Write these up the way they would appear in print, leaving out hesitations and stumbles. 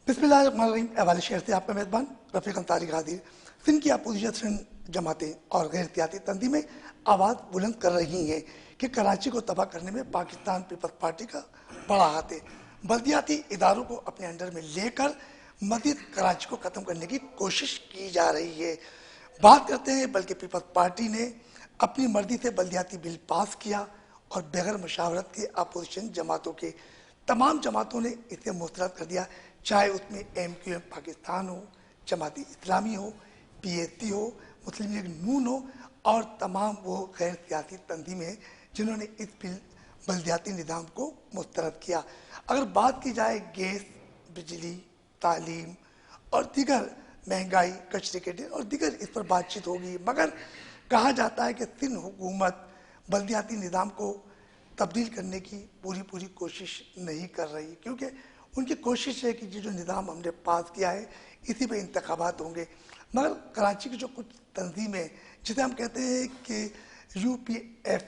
बिस्मिल्लाहिर्रहमानिर्रहीम। अहवाल शहर से आपका मेज़बान रफ़ीक अंसारी हाजिर। सिंध की अपोजिशन जमातें और गैर सियासी तंजीमें आवाज़ बुलंद कर रही हैं कि कराची को तबाह करने में पाकिस्तान पीपल्स पार्टी का बड़ा हाथ है। बल्दियाती इदारों को अपने अंडर में लेकर मज़ीद कराची को ख़त्म करने की कोशिश की जा रही है। बात करते हैं, बल्कि पीपल्स पार्टी ने अपनी मर्जी से बल्दियाती बिल पास किया और बगैर मशावरत के अपोजिशन जमातों के तमाम जमातों ने इसे मुस्तरद कर दिया, चाहे उसमें MQM पाकिस्तान हो, जमाती इस्लामी हो, PAC हो, मुस्लिम लीग नून हो और तमाम वो गैर सियासी तंजीमें जिन्होंने इस बल्दियाती निज़ाम को मुस्तरद किया। अगर बात की जाए गैस, बिजली, तालीम और दीगर महंगाई, कचरे के ढेर और दीगर इस पर बातचीत होगी, मगर कहा जाता है कि सिंध हुकूमत बल्दियाती निज़ाम को तब्दील करने की पूरी कोशिश नहीं कर रही, क्योंकि उनकी कोशिश है कि जो निज़ाम हमने पास किया है इसी पे इंतखाबात होंगे। मगर कराची की जो कुछ तंजीमें, जिसे हम कहते हैं कि UPF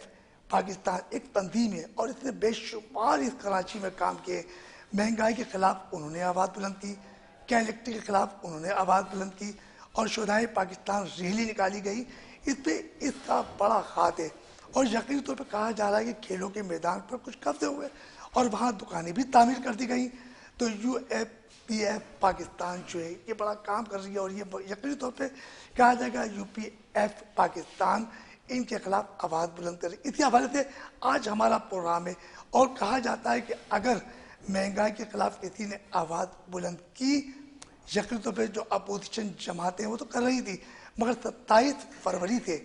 पाकिस्तान एक तंजीम है और इसने बेशुमार इस कराची में काम किए। महंगाई के ख़िलाफ़ उन्होंने आवाज़ बुलंद की, कैलेक्ट्री के ख़िलाफ़ उन्होंने आवाज़ बुलंद की और शुदाए पाकिस्तान रैली निकाली गई। इस पर इसका बड़ा हाथ है और यकीनी तौर पर कहा जा रहा है कि खेलों के मैदान पर कुछ कब्जे हुए और वहाँ दुकानें भी तामीर कर दी गई। तो UPF पाकिस्तान जो है ये बड़ा काम कर रही है और ये यकीनी तौर पे कहा जाएगा UPF पाकिस्तान इनके खिलाफ आवाज़ बुलंद कर रही। इसी हवाले से आज हमारा प्रोग्राम है और कहा जाता है कि अगर महंगाई के खिलाफ किसी ने आवाज़ बुलंद की, यकीनी तौर पर जो अपोजिशन जमातें हैं वो तो कर रही थी, मगर 27 फरवरी से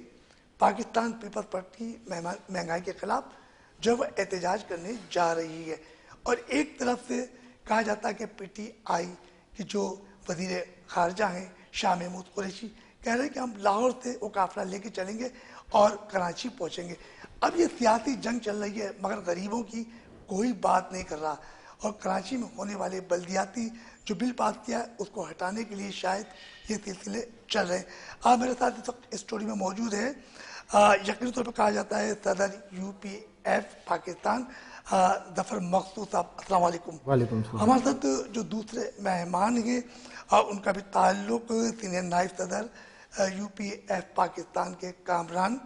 पाकिस्तान पीपल्स पार्टी महंगाई के खिलाफ जो वो एहतजाज करने जा रही है। और एक तरफ से कहा जाता है कि PTI की जो वज़ीर ख़ारजा हैं शाह महमूद कुरैशी कह रहे हैं कि हम लाहौर से वो काफ़िला लेके चलेंगे और कराची पहुंचेंगे। अब ये सियासी जंग चल रही है, मगर गरीबों की कोई बात नहीं कर रहा और कराची में होने वाले बल्दियाती जो बिल पास किया है उसको हटाने के लिए शायद ये सिलसिले चल रहे हैं। आप मेरे साथ इस वक्त स्टूडियो में मौजूद है, यकीनी तौर पर कहा जाता है सदर UPF पाकिस्तान ज़फ़र मकसूद साहब। अस्सलाम वालेकुम। वालेकुम सलाम। हमारे साथ जो दूसरे मेहमान हैं उनका भी ताल्लुक सीनियर नायब सदर UPF पाकिस्तान के कामरान,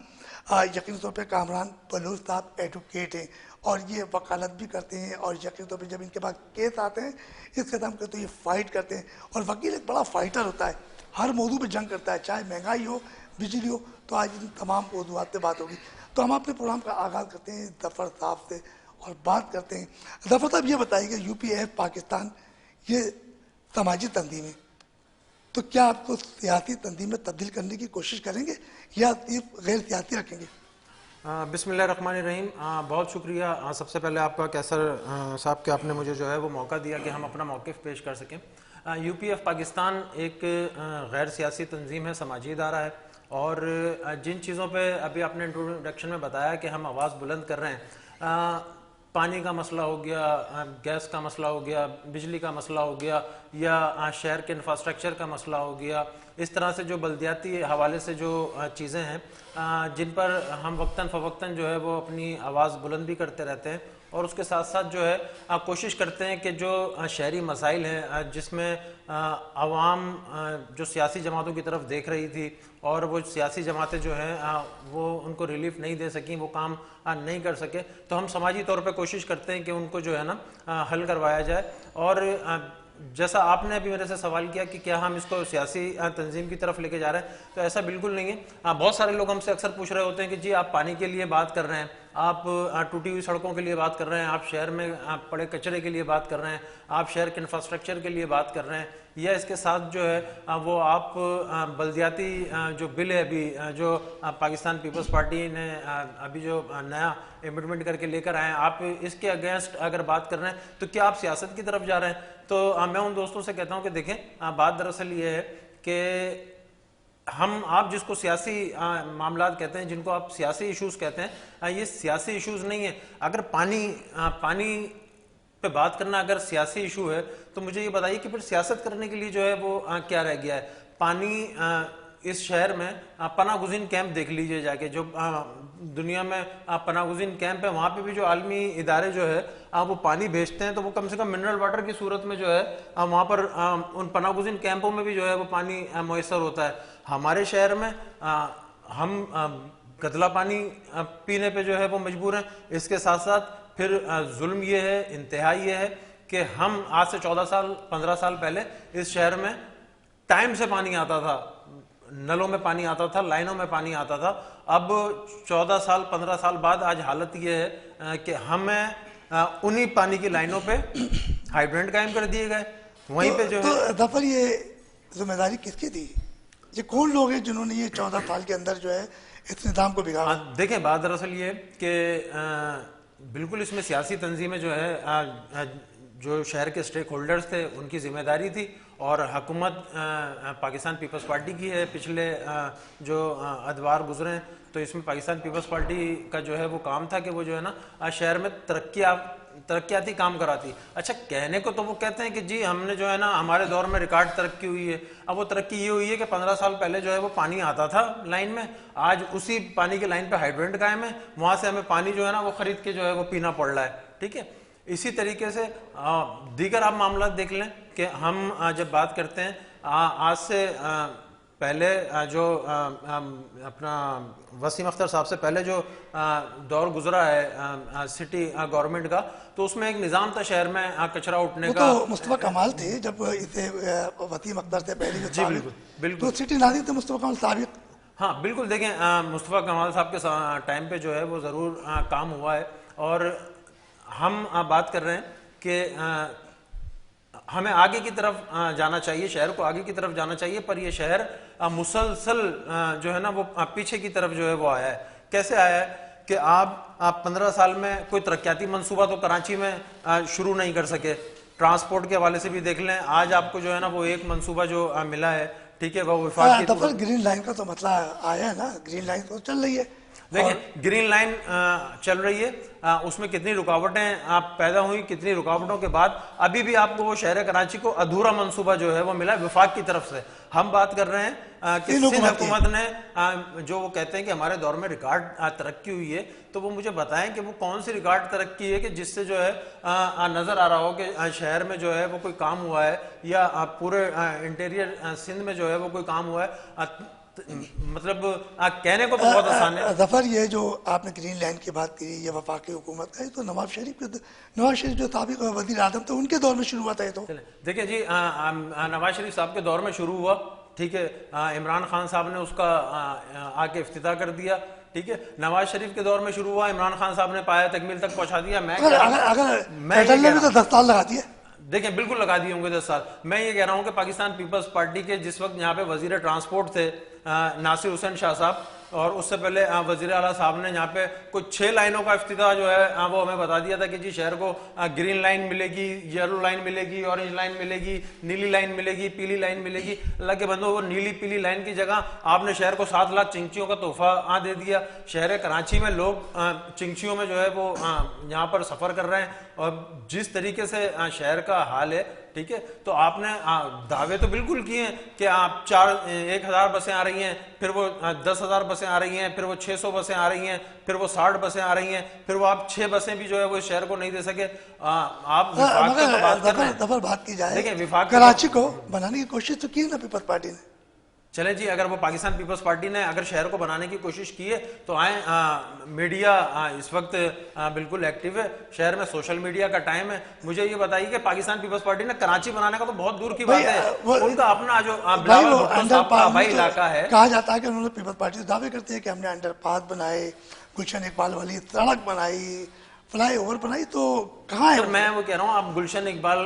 यकीनी तौर पे कामरान बलूच साहब एडवोकेट हैं और ये वकालत भी करते हैं और यकीनी तौर पे जब इनके पास केस आते हैं इस कदम के तो ये फाइट करते हैं और वकील एक बड़ा फाइटर होता है, हर मौजू पे जंग करता है, चाहे महंगाई हो, बिजली हो। तो आज इन तमाम मौजूद पे बात होगी। तो हम अपने प्रोग्राम का आगाज़ करते हैं ज़फ़र साहब से और बात करते हैं। ज़फ़र साहब ये बताइए कि UPF पाकिस्तान ये समाजी तंजीम है, तो क्या आपको सियासी तंजीम में तब्दील करने की कोशिश करेंगे या सिर्फ गैर सियासी रखेंगे? बिस्मिल्लाहिर्रहमानिर्रहीम। बहुत शुक्रिया सबसे पहले आपका कैसर साहब कि आपने मुझे जो है वो मौका दिया कि हम अपना मौक़िफ़ पेश कर सकें। UPF पाकिस्तान एक गैर सियासी तंजीम है, समाजी इदारा है और जिन चीज़ों पे अभी आपने इंट्रोडक्शन में बताया कि हम आवाज़ बुलंद कर रहे हैं, पानी का मसला हो गया, गैस का मसला हो गया, बिजली का मसला हो गया या शहर के इंफ्रास्ट्रक्चर का मसला हो गया, इस तरह से जो बल्दियाती हवाले से जो चीज़ें हैं जिन पर हम वक्तन फ़वक्तन जो है वो अपनी आवाज़ बुलंद भी करते रहते हैं और उसके साथ साथ जो है कोशिश करते हैं कि जो शहरी मसाइल हैं जिसमें आवाम जो सियासी जमातों की तरफ देख रही थी और वो सियासी जमातें जो हैं वो उनको रिलीफ नहीं दे सकें, वो काम नहीं कर सके, तो हम समाजी तौर पे कोशिश करते हैं कि उनको जो है ना हल करवाया जाए। और जैसा आपने अभी मेरे से सवाल किया कि क्या हम इसको सियासी तंजीम की तरफ लेके जा रहे हैं, तो ऐसा बिल्कुल नहीं है। बहुत सारे लोग हमसे अक्सर पूछ रहे होते हैं कि जी आप पानी के लिए बात कर रहे हैं, आप टूटी हुई सड़कों के लिए बात कर रहे हैं, आप शहर में पड़े कचरे के लिए बात कर रहे हैं, आप शहर के इंफ्रास्ट्रक्चर के लिए बात कर रहे हैं, या इसके साथ जो है वो आप बल्दियाती जो बिल है अभी जो पाकिस्तान पीपल्स पार्टी ने अभी जो नया इम्प्लीमेंट करके लेकर आए हैं, आप इसके अगेंस्ट अगर बात कर रहे हैं तो क्या आप सियासत की तरफ जा रहे हैं? तो मैं उन दोस्तों से कहता हूं कि देखें, बात दरअसल ये है कि आप जिसको सियासी मामलात कहते हैं, जिनको आप सियासी इश्यूज कहते हैं, ये सियासी इश्यूज नहीं है। अगर पानी पे बात करना अगर सियासी इशू है तो मुझे ये बताइए कि फिर सियासत करने के लिए जो है वो क्या रह गया है? पानी इस शहर में पनागुज़ीन कैंप देख लीजिए जाके, जो दुनिया में पनागुज़ीन कैंप है, वहाँ पे भी जो आलमी इदारे जो है वो पानी भेजते हैं, तो वो कम से कम मिनरल वाटर की सूरत में जो है वहाँ पर उन पनागुज़ीन कैंपों में भी जो है वो पानी मैसर होता है। हमारे शहर में हम गदला पानी पीने पे जो है वो मजबूर हैं। इसके साथ साथ फिर जुल्म ये है, इंतहा ये है कि हम आज से 14 साल 15 साल पहले इस शहर में टाइम से पानी आता था, नलों में पानी आता था, लाइनों में पानी आता था। अब 14 साल 15 साल बाद आज हालत ये है कि हमें उन्हीं पानी की लाइनों पे हाइड्रेंट कायम कर दिए गए। वहीं पे जो है तो दफर ये जिम्मेदारी किसकी थी? ये कौन लोग हैं जिन्होंने ये 14 साल के अंदर जो है इस निज़ाम को बिगाड़ा? देखें, बात दरअसल ये कि बिल्कुल इसमें सियासी तंजीमें जो है जो शहर के स्टेक होल्डर्स थे उनकी जिम्मेदारी थी, और हुकूमत पाकिस्तान पीपल्स पार्टी की है। पिछले जो अदवार गुजरे हैं तो इसमें पाकिस्तान पीपल्स पार्टी का जो है वो काम था कि वो जो है ना शहर में तरक्याती काम कराती। अच्छा, कहने को तो वो कहते हैं कि जी हमने जो है ना हमारे दौर में रिकॉर्ड तरक्की हुई है। अब वो तरक्की ये हुई है कि 15 साल पहले जो है वो पानी आता था लाइन में, आज उसी पानी की लाइन पे हाइड्रेंट कायम है, वहाँ से हमें पानी जो है ना वो खरीद के जो है वो पीना पड़ रहा है। ठीक है, इसी तरीके से दीगर आप मामला देख लें कि हम जब बात करते हैं आज से पहले जो अपना वसीम अख्तर साहब से पहले जो दौर गुजरा है सिटी गवर्नमेंट का, तो उसमें एक निज़ाम था शहर में कचरा उठने का। तो मुस्तफा कमाल थे जब इसे वसीम अख्तर से पहले जो जी बिल्कुल बिल्कुल, तो सिटी नाज़िर थे मुस्तफा कमाल साबिक। हाँ बिल्कुल, देखें मुस्तफा कमाल साहब के टाइम पे जो है वो ज़रूर काम हुआ है, और हम बात कर रहे हैं कि हमें आगे की तरफ जाना चाहिए, शहर को आगे की तरफ जाना चाहिए, पर यह शहर मुसलसल जो है ना वो पीछे की तरफ जो है वो आया है। कैसे आया है कि आप 15 साल में कोई तरक्याती मंसूबा तो कराची में शुरू नहीं कर सके। ट्रांसपोर्ट के हवाले से भी देख लें, आज आपको जो है ना वो एक मंसूबा जो मिला है, ठीक है, वो विफाक की ग्रीन लाइन का तो मसला आया है ना, ग्रीन लाइन तो चल रही है। देखिए ग्रीन लाइन चल रही है, उसमें कितनी रुकावटें पैदा हुई, कितनी रुकावटों के बाद अभी भी आपको वो शहर कराची को अधूरा मंसूबा जो है वो मिला है विफाक की तरफ से। हम बात कर रहे हैं कि सिंध हुकूमत ने जो वो कहते हैं कि हमारे दौर में रिकॉर्ड तरक्की हुई है, तो वो मुझे बताएं कि वो कौन सी रिकॉर्ड तरक्की है कि जिससे जो है नजर आ रहा हो कि शहर में जो है वो कोई काम हुआ है, या पूरे इंटीरियर सिंध में जो है वो कोई काम हुआ है। मतलब कहने को तो बहुत आसान है। जफर, ये जो आपने ग्रीन लाइन की बात की, ये वफाकी हुकूमत है, तो नवाज शरीफ जो साबिक वज़ीर आज़म थे उनके दौर में शुरू हुआ था ये तो। देखिए जी, नवाज शरीफ साहब के दौर में शुरू हुआ, ठीक है, इमरान खान साहब ने उसका आके इफ्तिताह कर दिया, ठीक है। नवाज शरीफ के दौर में शुरू हुआ, इमरान खान साहब ने पाया तकमील तक पहुंचा दिया। मैं तो 10 साल लगा दिए। देखें बिल्कुल लगा दिए होंगे 10 साल। मैं ये कह रहा हूं कि पाकिस्तान पीपल्स पार्टी के जिस वक्त यहाँ पे वजीर ट्रांसपोर्ट थे नासिर हुसैन शाह साहब, और उससे पहले वजीर आला साहब ने यहाँ पे कुछ 6 लाइनों का इफ्तिताह जो है वो हमें बता दिया था कि जी शहर को ग्रीन लाइन मिलेगी, येलो लाइन मिलेगी, ऑरेंज लाइन मिलेगी, नीली लाइन मिलेगी, पीली लाइन मिलेगी। अल्लाह के बंदो, वो नीली पीली लाइन की जगह आपने शहर को 7 लाख चिंचियों का तोहफा दे दिया। शहर कराची में लोग चिंचियों में जो है वो यहाँ पर सफ़र कर रहे हैं, और जिस तरीके से शहर का हाल है, ठीक है, तो आपने दावे तो बिल्कुल किए हैं कि आप 1,000 बसें आ रही हैं, फिर वो 10,000 बसें आ रही हैं, फिर वो 600 बसें आ रही हैं, फिर वो 60 बसें आ रही हैं, फिर वो आप 6 बसें भी जो है वो शहर को नहीं दे सके। आप विफाक की तो बात कर रहे हैं। बात की जाए, देखिए विफाक कराची को बनाने की कोशिश तो की ना पीपल्स पार्टी ने। चले जी, अगर वो पाकिस्तान पीपल्स पार्टी ने अगर शहर को बनाने की कोशिश की है तो आए, मीडिया इस वक्त बिल्कुल एक्टिव है, शहर में सोशल मीडिया का टाइम है। मुझे ये बताइए कि पाकिस्तान पीपल्स पार्टी ने कराची बनाने का तो बहुत दूर की बात है, उनका अपना जो हवाई इलाका है, कहा जाता है कि उन्होंने पीपल्स पार्टी दावे करते हैं कि हमने अंडरपास बनाए, गुलशन इकबाल वाली सड़क बनाई, फ्लाईओवर बनाई, तो कहाँ है? मैं वो कह रहा हूँ, आप गुलशन इकबाल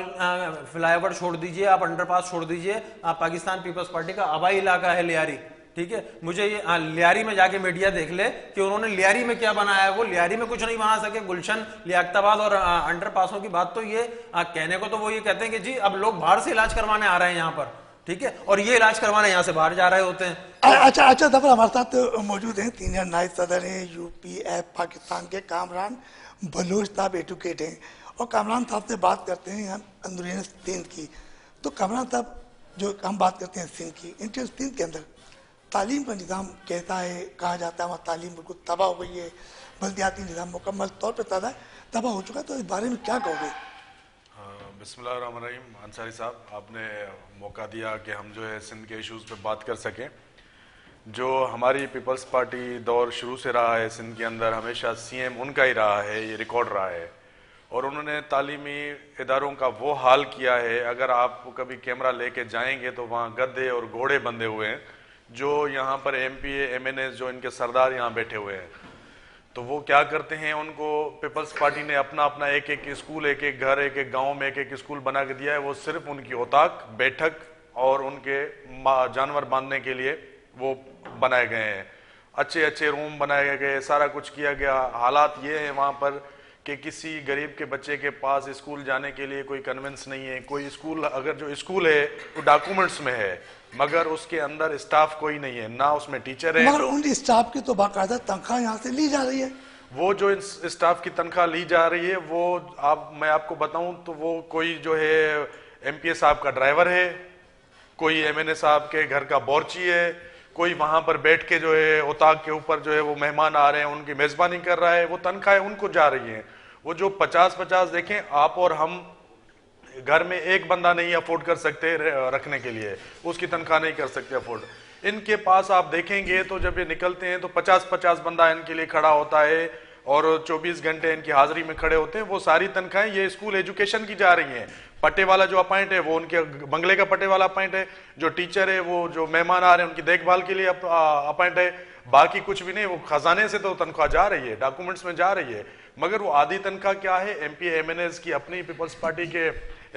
फ्लाईओवर छोड़ दीजिए, आप अंडरपास छोड़ दीजिए, आप पाकिस्तान पीपल्स पार्टी का आबाई इलाका है लियारी, ठीक है। मुझे ये लियारी में जाके मीडिया देख ले कि उन्होंने लियारी में क्या बनाया है। वो लियारी में कुछ नहीं बना सके। गुलशन, लियाकताबाद और अंडरपासों की बात तो ये कहने को तो वो ये कहते हैं कि जी अब लोग बाहर से इलाज करवाने आ रहे हैं यहाँ पर, ठीक है, और ये इलाज करवाने यहाँ से बाहर जा रहे होते हैं। अच्छा दफर, हमारे साथ मौजूद हैं सीनियर नायब सदर हैं UPF पाकिस्तान के कामरान बलोच साहब, एडवोकेट हैं, और कामरान साहब से बात करते हैं हम अंदरूनी सिंध की। तो कामरान साहब, जो हम बात करते हैं सिंध की, इंटीरियर सिंध के अंदर तालीम का निज़ाम कहता है, कहा जाता है वहाँ तालीम बिल्कुल तबाह हो गई है, बल्दियाती निज़ाम मुकम्मल तौर पर तबाह हो चुका है, तो इस बारे में क्या कहोगे? बिस्मिल्लाहिर्रहमानिर्रहीम। अंसारी साहब, आपने मौका दिया कि हम जो है सिंध के इश्यूज़ पे बात कर सकें। जो हमारी पीपल्स पार्टी दौर शुरू से रहा है सिंध के अंदर, हमेशा सीएम उनका ही रहा है, ये रिकॉर्ड रहा है, और उन्होंने तालीमी इदारों का वो हाल किया है, अगर आप कभी कैमरा लेके जाएंगे तो वहाँ गधे और घोड़े बंधे हुए हैं, जो यहाँ पर एमपी एमएनए जो इनके सरदार यहाँ बैठे हुए हैं। तो वो क्या करते हैं, उनको पीपल्स पार्टी ने अपना अपना एक एक स्कूल, एक एक घर, एक एक गांव में एक एक स्कूल बना के दिया है। वो सिर्फ उनकी औताक, बैठक और उनके जानवर बांधने के लिए वो बनाए गए हैं। अच्छे अच्छे रूम बनाए गए, सारा कुछ किया गया। हालात ये है वहाँ पर कि किसी गरीब के बच्चे के पास स्कूल जाने के लिए कोई कन्वेंस नहीं है। कोई स्कूल, अगर जो स्कूल है वो डॉक्यूमेंट्स में है, मगर उसके अंदर स्टाफ कोई नहीं है, ना उसमें टीचर है। मगर उन स्टाफ की तो बाकायदा तनख्वाह यहाँ से ली जा रही है। वो जो स्टाफ की तनख्वाह ली जा रही है, वो मैं आपको बताऊं तो वो कोई जो है एमपीए साहब का ड्राइवर है, कोई एमएनए साहब के घर का बोर्ची है, कोई वहां पर बैठ के जो है औताक के ऊपर जो है वो मेहमान आ रहे हैं उनकी मेजबानी कर रहा है, वो तनख्वाहें उनको जा रही हैं। वो जो 50-50 देखें, आप और हम घर में एक बंदा नहीं अफोर्ड कर सकते रखने के लिए, उसकी तनख्वाह नहीं कर सकते अफोर्ड। इनके पास आप देखेंगे तो जब ये निकलते हैं तो 50-50 बंदा इनके लिए खड़ा होता है और 24 घंटे इनकी हाजिरी में खड़े होते हैं। वो सारी तनख्वाहें ये स्कूल एजुकेशन की जा रही हैं। पट्टे वाला जो अपॉइंट है वो उनके बंगले का पट्टे वाला अपॉइंट है, जो टीचर है वो जो मेहमान आ रहे हैं उनकी देखभाल के लिए अपॉइंट है, बाकी कुछ भी नहीं। वो खजाने से तो तनख्वाह जा रही है, डॉक्यूमेंट्स में जा रही है, मगर वो आधी तनख्वाह क्या है, एमपी एमएनएस की अपनी पीपल्स पार्टी के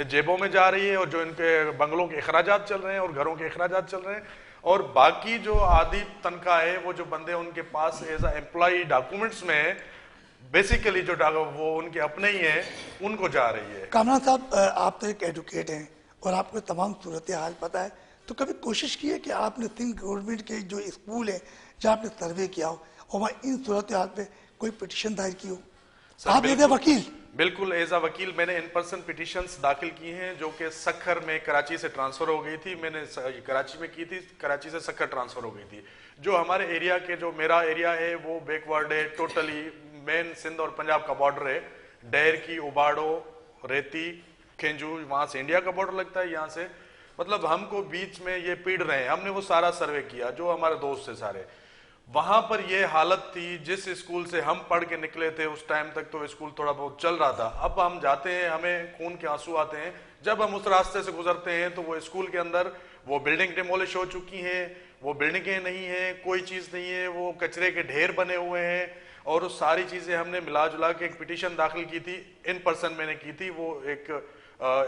जेबों में जा रही है, और जो इनके बंगलों के अखराजात चल रहे हैं और घरों के अखराजात चल रहे हैं। और बाकी जो आधी तनख्वाह है वो जो बंदे उनके पास एज अ एम्प्लॉय डॉक्यूमेंट्स में बेसिकली जो वो उनके अपने ही हैं, उनको जा रही है। कामरान साहब, आप तो एक एडवोकेट हैं और आपको तमाम सूरत हाल पता है, तो कभी कोशिश की है कि आपने सिंध गवर्नमेंट के जो स्कूल है जहाँ आपने सर्वे किया हो और वहाँ इन सूरत हाल पे कोई पिटिशन दायर की हो? आप एज ए वकील। बिल्कुल, एज अ वकील मैंने इन पर्सन पिटिशंस दाखिल की हैं, जो कि सखर में कराची से ट्रांसफर हो गई थी। मैंने कराची में की थी, कराची से सखर ट्रांसफर हो गई थी। जो हमारे एरिया के, जो मेरा एरिया है वो बैकवर्ड है टोटली, मेन सिंध और पंजाब का बॉर्डर है। डैर की, उबाड़ो, रेती, खेंजू, वहां से इंडिया का बॉर्डर लगता है। यहाँ से मतलब हमको बीच में ये पीड़ रहे हैं। हमने वो सारा सर्वे किया, जो हमारे दोस्त थे सारे। वहां पर ये हालत थी, जिस स्कूल से हम पढ़ के निकले थे उस टाइम तक तो स्कूल थोड़ा बहुत चल रहा था। अब हम जाते हैं, हमें खून के आंसू आते हैं जब हम उस रास्ते से गुजरते हैं, तो वो स्कूल के अंदर वो बिल्डिंग डिमोलिश हो चुकी हैं, वो बिल्डिंगें नहीं है, कोई चीज नहीं है, वो कचरे के ढेर बने हुए हैं। और उस सारी चीजें हमने मिला जुला के एक पिटीशन दाखिल की थी, इन पर्सन मैंने की थी, वो एक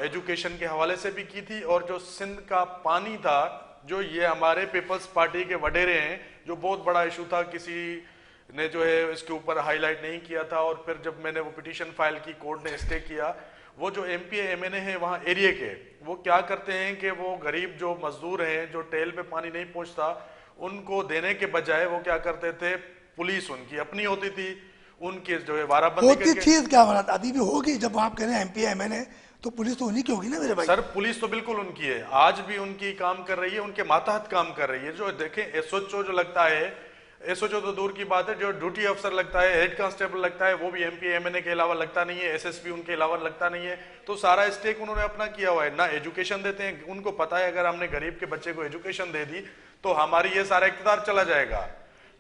एजुकेशन के हवाले से भी की थी। और जो सिंध का पानी था, जो ये हमारे पीपल्स पार्टी के वडेरे हैं, जो बहुत बड़ा इशू था, किसी ने जो है इसके ऊपर हाईलाइट नहीं किया था। और फिर जब मैंने वो पिटीशन फाइल की, कोर्ट ने स्टे किया। वो जो एमपी एमएनए है वहाँ एरिया के, वो क्या करते हैं कि वो गरीब जो मजदूर हैं, जो टेल पे पानी नहीं पहुंचता, उनको देने के बजाय वो क्या करते थे, पुलिस उनकी अपनी होती थी, उनके जो है वाराबंदी होती थी क्या बात अभी भी होगी? जब आप कह रहे हैं एमपी एमएनए, तो पुलिस तो उन्हीं की होगी ना मेरे भाई। सर, पुलिस तो बिल्कुल उनकी है, आज भी उनकी काम कर रही है, उनके मातहत काम कर रही है। जो देखें एसओचओ जो लगता है, एसओचओ तो दूर की बात है, जो ड्यूटी अफसर लगता है, हेड कांस्टेबल लगता है, वो भी एमपी एमएनए के अलावा लगता नहीं है, एसएसपी उनके अलावा लगता नहीं है। तो सारा स्टेक उन्होंने अपना किया हुआ है। ना एजुकेशन देते हैं, उनको पता है अगर हमने गरीब के बच्चे को एजुकेशन दे दी तो हमारी ये सारा इख्तियार चला जाएगा,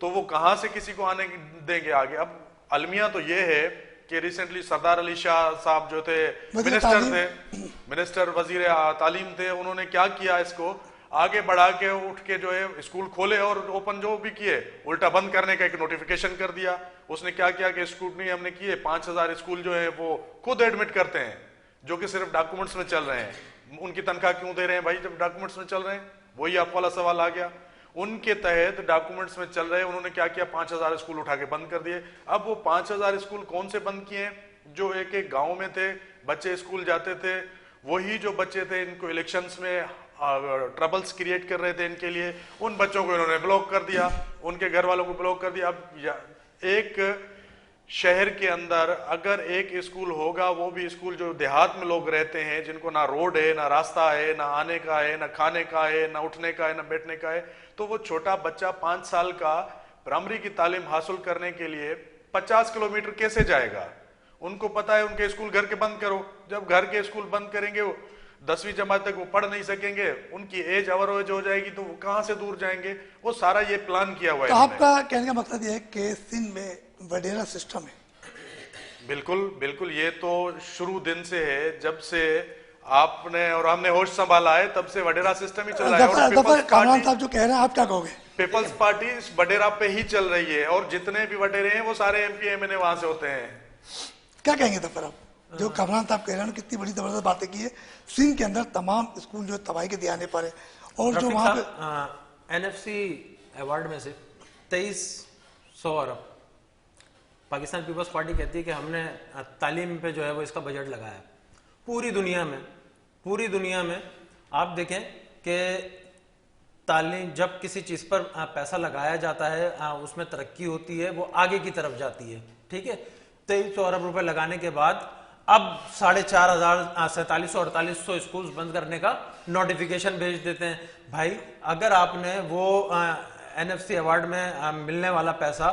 तो वो कहां से किसी को आने देंगे आगे। अब अलमिया तो ये है कि रिसेंटली सरदार अली शाह साहब जो थे मिनिस्टर वजीर तालीम थे, उन्होंने क्या किया, इसको आगे बढ़ा के उठ के जो है स्कूल खोले और ओपन जो भी किए, उल्टा बंद करने का एक नोटिफिकेशन कर दिया। उसने क्या किया कि स्क्रूटनी हमने की है, 5000 स्कूल जो है वो खुद एडमिट करते हैं, जो कि सिर्फ डॉक्यूमेंट्स में चल रहे हैं। उनकी तनख्वाह क्यों दे रहे हैं भाई जब डॉक्यूमेंट्स में चल रहे हैं? वही आप वाला सवाल आ गया। उनके तहत डॉक्यूमेंट्स में चल रहे हैं, उन्होंने क्या किया, 5000 स्कूल उठा के बंद कर दिए। अब वो 5000 स्कूल कौन से बंद किए? जो एक एक गांव में थे, बच्चे स्कूल जाते थे, वही जो बच्चे थे इनको इलेक्शंस में ट्रबल्स क्रिएट कर रहे थे इनके लिए, उन बच्चों को इन्होंने ब्लॉक कर दिया, उनके घर वालों को ब्लॉक कर दिया। अब एक शहर के अंदर अगर एक स्कूल होगा, वो भी स्कूल जो देहात में लोग रहते हैं, जिनको ना रोड है, ना रास्ता है, ना आने का है, ना खाने का है, ना उठने का है, ना बैठने का है, तो वो छोटा बच्चा 5 साल का प्राइमरी की तालीम हासिल करने के लिए 50 किलोमीटर कैसे जाएगा? उनको पता है उनके स्कूल घर के बंद करो, जब घर के स्कूल बंद करेंगे वो 10वीं जमात तक वो पढ़ नहीं सकेंगे, उनकी एज अवरेज हो जाएगी, तो वो कहां से दूर जाएंगे? वो सारा ये प्लान किया हुआ है तो इन्होंने। आपका कहने का मकसद ये है कि सिंध में वडेरा सिस्टम है। बिल्कुल बिल्कुल, ये तो शुरू दिन से है, जब से आपने और हमने होश संभाला है तब से वडेरा सिस्टम ही चल रहा है। और दफर कामरान साहब जो कह रहे हैं, आप क्या कहोगे? पीपल्स पार्टी इस वडेरा पे ही चल रही है, और जितने भी वडेरे हैं वो सारे एमपी एमएनए वहां से होते हैं। क्या कहेंगे दफर आप? जो कामरान साहब कह रहे हैं, कितनी बड़ी जबरदस्त बातें की है। सिंध के अंदर तमाम स्कूल जो तबाही के दियाने पर है, और जो वहां पे एनएफसी अवार्ड में से 2300 अरब पाकिस्तान पीपल्स पार्टी कहती है कि हमने तालीम पे जो है वो इसका बजट लगाया। पूरी दुनिया में आप देखें कि तालीम, जब किसी चीज़ पर पैसा लगाया जाता है उसमें तरक्की होती है, वो आगे की तरफ जाती है। ठीक है, 2300 अरब रुपए लगाने के बाद अब 4500 4700-4800 स्कूल्स बंद करने का नोटिफिकेशन भेज देते हैं। भाई, अगर आपने वो एनएफसी अवार्ड में मिलने वाला पैसा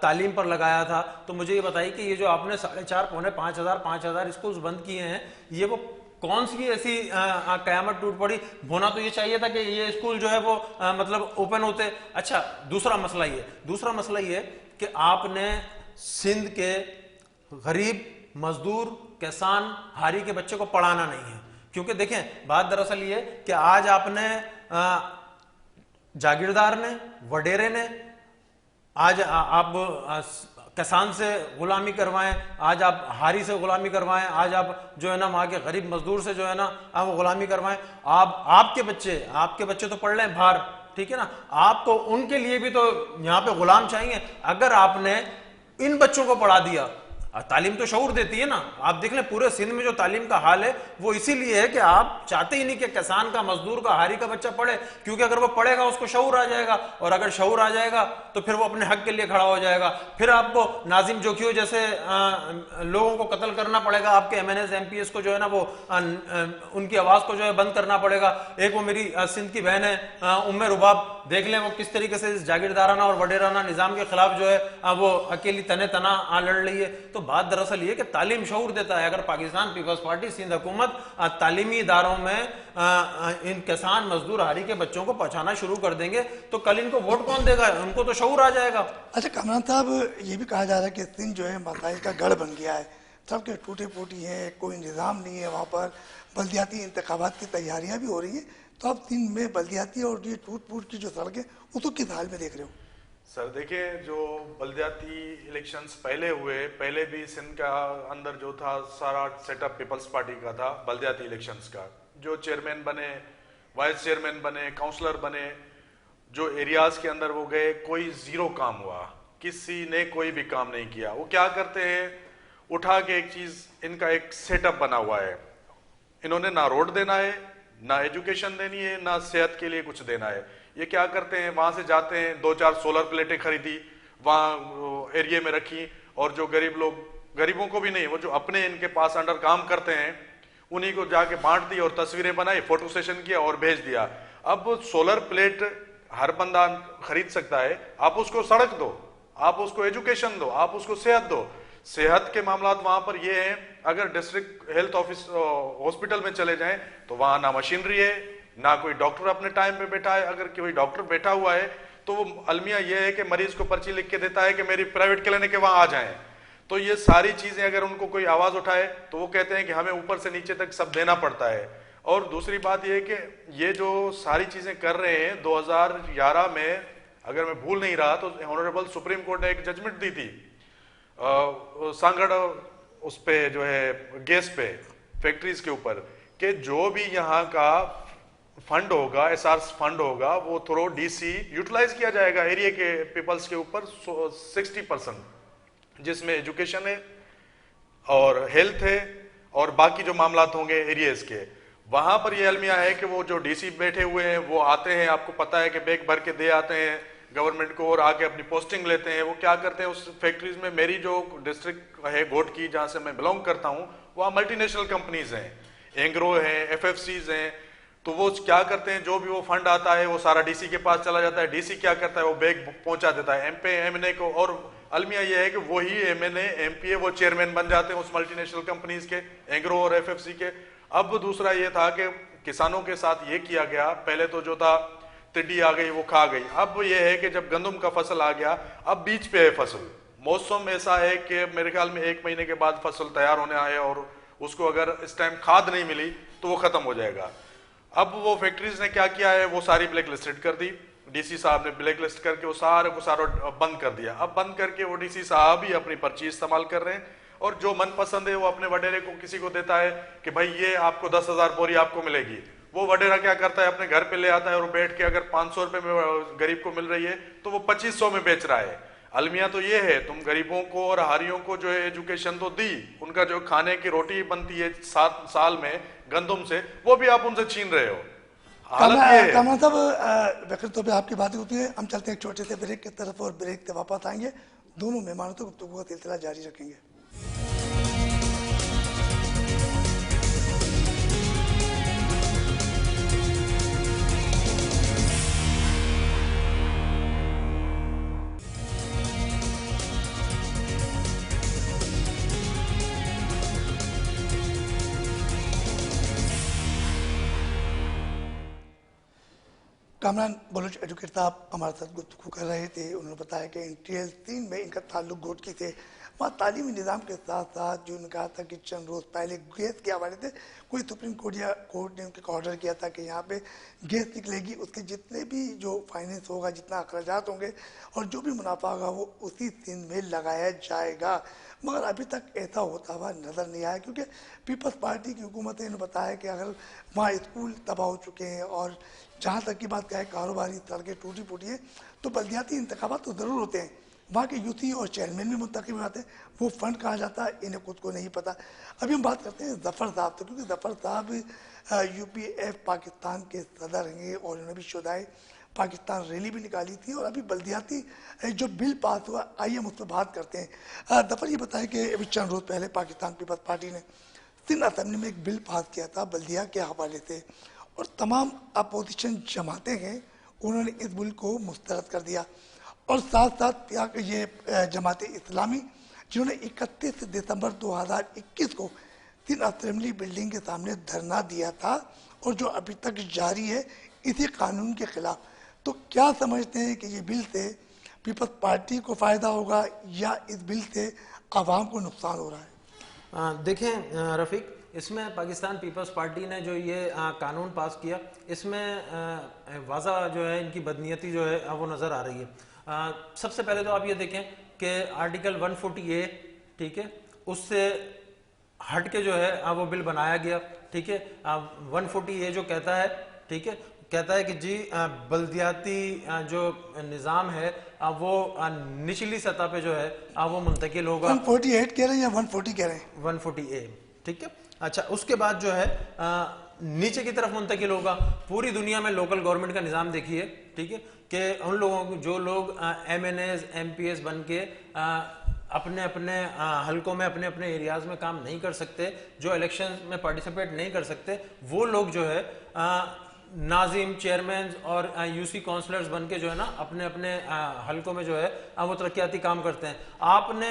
तालीम पर लगाया था, तो मुझे ये बताइए कि ये जो आपने 4.5 पौने 5,000 स्कूल्स बंद किए हैं, ये वो कौन सी ऐसी कयामत टूट पड़ी? होना तो ये चाहिए था कि ये स्कूल जो है वो मतलब ओपन होते। अच्छा, दूसरा मसला ये कि आपने सिंध के गरीब मजदूर, किसान, हारी के बच्चे को पढ़ाना नहीं है। क्योंकि देखें, बात दरअसल ये कि आज आपने जागीरदार ने, वडेरे ने, आज आप किसान से गुलामी करवाएं, आज आप हारी से गुलामी करवाएं, आज आप जो है ना वहां के गरीब मजदूर से जो है ना आप गुलामी करवाएं। आपके बच्चे तो पढ़ लें बाहर, ठीक है ना, आपको उनके लिए भी तो यहाँ पे गुलाम चाहिए। अगर आपने इन बच्चों को पढ़ा दिया, तालीम तो शऊर देती है ना। आप देख लें पूरे सिंध में जो तालीम का हाल है वो इसीलिए है कि आप चाहते ही नहीं कि किसान का, मजदूर का, हारी का बच्चा पढ़े, क्योंकि अगर वो पढ़ेगा उसको शऊर आ जाएगा, और अगर शऊर आ जाएगा तो फिर वो अपने हक के लिए खड़ा हो जाएगा। फिर आपको नाजिम जोखियो जैसे लोगों को कत्ल करना पड़ेगा, आपके एमएनएस एमपीएस को जो है ना वो उनकी आवाज को जो है बंद करना पड़ेगा। एक वो मेरी सिंध की बहन है उम्मे रुबाब, देख लें वो किस तरीके से इस जागीरदाराना और वडेराना निजाम के खिलाफ जो है वो अकेली तना लड़ रही है। तो बात दरअसल ये कि तालीम शऊर देता है। अगर पाकिस्तान पीपल्स पार्टी, सिंध हुकूमत तालीमी इदारों में इन किसान, मजदूर, हारी के बच्चों को पहुंचाना शुरू कर देंगे तो कल इनको वोट कौन देगा? उनको तो शऊर आ जाएगा। अच्छा कामरान साहब, ये भी कहा जा रहा है कि सिंध जो है मसाइल का गढ़ बन गया है, सड़कें टूटी फूटी हैं, कोई निज़ाम नहीं है वहाँ पर, बल्दियाती इंतखाबात की तैयारियाँ भी हो रही हैं, तो आप सिंध में बल्दियाती और ये टूट फूट की जो सड़कें, उसको किस हाल में देख रहे हो? सर देखिए, जो बल्दियाती इलेक्शंस पहले हुए, पहले भी सिंध का अंदर जो था सारा सेटअप पीपल्स पार्टी का था। बल्दियाती इलेक्शंस का जो चेयरमैन बने, वाइस चेयरमैन बने, काउंसलर बने, जो एरियाज के अंदर वो गए, कोई जीरो काम हुआ, किसी ने कोई भी काम नहीं किया। वो क्या करते हैं, उठा के एक चीज, इनका एक सेटअप बना हुआ है, इन्होंने ना रोड देना है, ना एजुकेशन देनी है, ना सेहत के लिए कुछ देना है। ये क्या करते हैं, वहां से जाते हैं, 2-4 सोलर प्लेटें खरीदी, वहां एरिया में रखी, और जो गरीब लोग, गरीबों को भी नहीं, वो जो अपने इनके पास अंडर काम करते हैं उन्हीं को जाके बांट दी और तस्वीरें बनाई, फोटो सेशन किया और भेज दिया। अब सोलर प्लेट हर बंदा खरीद सकता है, आप उसको सड़क दो, आप उसको एजुकेशन दो, आप उसको सेहत दो। सेहत के मामला वहां पर ये हैं, अगर डिस्ट्रिक्ट हेल्थ ऑफिस हॉस्पिटल में चले जाएं तो वहां ना मशीनरी है, ना कोई डॉक्टर अपने टाइम पे बैठा है। अगर कोई डॉक्टर बैठा हुआ है तो वो अलमिया ये है कि मरीज को पर्ची लिख के देता है कि मेरी प्राइवेट क्लिनिक है वहां आ जाएं। तो ये सारी चीजें अगर उनको कोई आवाज उठाए तो वो कहते हैं कि हमें ऊपर से नीचे तक सब देना पड़ता है। और दूसरी बात ये है कि ये जो सारी चीजें कर रहे हैं, 2011 में अगर मैं भूल नहीं रहा तो ऑनरेबल सुप्रीम कोर्ट ने एक जजमेंट दी थी सांगड़ उस पे जो है गैस पे फैक्ट्रीज के ऊपर, कि जो भी यहाँ का फंड होगा, एसआर फंड होगा, वो थ्रू डीसी यूटिलाइज किया जाएगा एरिया के पीपल्स के ऊपर 60%, जिसमें एजुकेशन है और हेल्थ है और बाकी जो मामला होंगे एरियाज के। वहां पर ये अलमिया है कि वो जो डीसी बैठे हुए हैं वो आते हैं, आपको पता है कि बैग भर के दे आते हैं, गवर्नमेंट को और आके अपनी पोस्टिंग लेते हैं। वो क्या करते हैं उस फैक्ट्रीज में, मेरी जो डिस्ट्रिक्ट है घोट की जहाँ से मैं बिलोंग करता हूँ, वहाँ मल्टीनेशनल कंपनीज हैं, एंग्रो है, एफएफसीज हैं। तो वो क्या करते हैं, जो भी वो फंड आता है वो सारा डीसी के पास चला जाता है। डीसी क्या करता है, वो बैग पहुंचा देता है एमपी एमएनए को, और अलमिया ये है कि वही एमएनए एमपीए वो चेयरमैन बन जाते हैं उस मल्टीनेशनल कंपनीज के, एंग्रो और एफएफसी के। अब दूसरा ये था कि किसानों के साथ ये किया गया, पहले तो जो था टिड्डी आ गई वो खा गई। अब ये है कि जब गंदम का फसल आ गया, अब बीच पे है फसल, मौसम ऐसा है कि मेरे ख्याल में 1 महीने के बाद फसल तैयार होने आए, और उसको अगर इस टाइम खाद नहीं मिली तो वो खत्म हो जाएगा। अब वो फैक्ट्रीज ने क्या किया है, वो सारी ब्लैक लिस्टेड कर दी, डीसी साहब ने ब्लैक लिस्ट करके वो सारे को सारा बंद कर दिया। अब बंद करके वो डीसी साहब ही अपनी पर्ची इस्तेमाल कर रहे हैं, और जो मन पसंद है वो अपने वडेरे को किसी को देता है कि भाई ये आपको 10,000 बोरी आपको मिलेगी। वो वडेरा क्या करता है, अपने घर पे ले आता है और बैठ के अगर 500 रुपए में गरीब को मिल रही है तो वो 2500 में बेच रहा है। अलमिया तो ये है, तुम गरीबों को और हारियों को जो है एजुकेशन तो दी, उनका जो खाने की रोटी बनती है 7 साल में गंदम से, वो भी आप उनसे छीन रहे हो। हालत ये है। कामरान साहब, व्यक्तित्व पे आपकी बातें होती है, हम चलते हैं एक छोटे से ब्रेक की तरफ, और ब्रेक से वापस आएंगे, दोनों मेहमानों से गुफ्तगू का सिलसिला जारी रखेंगे। कामरान बलोच एडवोकेट साहब हमारे साथ गुफ्तगू कर रहे थे। उन्होंने बताया कि इंटीरियर 3 में इनका ताल्लुक घोटकी से, वहाँ तालीमी निज़ाम के साथ साथ जो उन्होंने कहा था कि चंद रोज़ पहले गैस के हवाले से कोई सुप्रीम कोर्ट ने उनके ऑर्डर किया था कि यहाँ पे गैस निकलेगी, उसके जितने भी जो फाइनेंस होगा, जितना अखराजात होंगे और जो भी मुनाफा होगा वो उसी सिंध में लगाया जाएगा। मगर अभी तक ऐसा होता हुआ नज़र नहीं आया, क्योंकि पीपल्स पार्टी की हुकूमत ने बताया कि अगर वहाँ स्कूल तबाह हो चुके हैं, और जहाँ तक की बात क्या है कारोबारी सड़कें टूटी फूटी है, तो बल्दियाती इंतखाबात तो ज़रूर होते हैं, वहाँ के यूसी और चेयरमैन भी मुंतखब आते हैं, वो फंड कहाँ जाता है इन्हें खुद को नहीं पता। अभी हम बात करते हैं जफ़र साहब से, क्योंकि जफ़र साहब यूपीएफ पाकिस्तान के सदर हैं, और उन्होंने भी शुदाए पाकिस्तान रैली भी निकाली थी, और अभी बल्दियाती जो बिल पास हुआ, आइए हम उस पर बात करते हैं। जफ़र ये बताएं कि अभी चंद रोज़ पहले पाकिस्तान पीपल्स पार्टी ने सिंध असम्बली में एक बिल पास किया था बल्दिया के हवाले से, और तमाम अपोजिशन जमातें हैं उन्होंने इस बिल को मुस्तरद कर दिया, और साथ साथ ये जमात इस्लामी जिन्होंने 31 दिसंबर 2021 को सिंध असम्बली बिल्डिंग के सामने धरना दिया था, और जो अभी तक जारी है इसी कानून के खिलाफ। तो क्या समझते हैं कि ये बिल से पीपल्स पार्टी को फ़ायदा होगा, या इस बिल से आवाम को नुकसान हो रहा है? देखें रफ़ीक, इसमें पाकिस्तान पीपल्स पार्टी ने जो ये कानून पास किया, इसमें वाज़ा जो है इनकी बदनीयती जो है वो नज़र आ रही है। सबसे पहले तो आप ये देखें कि आर्टिकल 140A, ठीक है, उससे हट के जो है वो बिल बनाया गया, ठीक है। 140A जो कहता है, ठीक है, कहता है कि जी बल्दियाती जो निज़ाम है वो निचली सतह पे जो है वो मुंतकिल होगा। 148 कह रहे हैं या 140 कह रहे हैं? 140A, ठीक है। अच्छा, उसके बाद जो है नीचे की तरफ मुंतकिल होगा। पूरी दुनिया में लोकल गवर्नमेंट का निज़ाम देखिए, ठीक है, कि उन लोगों को जो लोग MNAs MPs बन के अपने अपने हलकों में अपने अपने एरियाज में काम नहीं कर सकते, जो इलेक्शन में पार्टिसिपेट नहीं कर सकते, वो लोग जो है नाजिम, चेयरमैन और यूसी काउंसलर्स बन के जो है ना अपने अपने हलकों में जो है वो तरक्याती काम करते हैं। आपने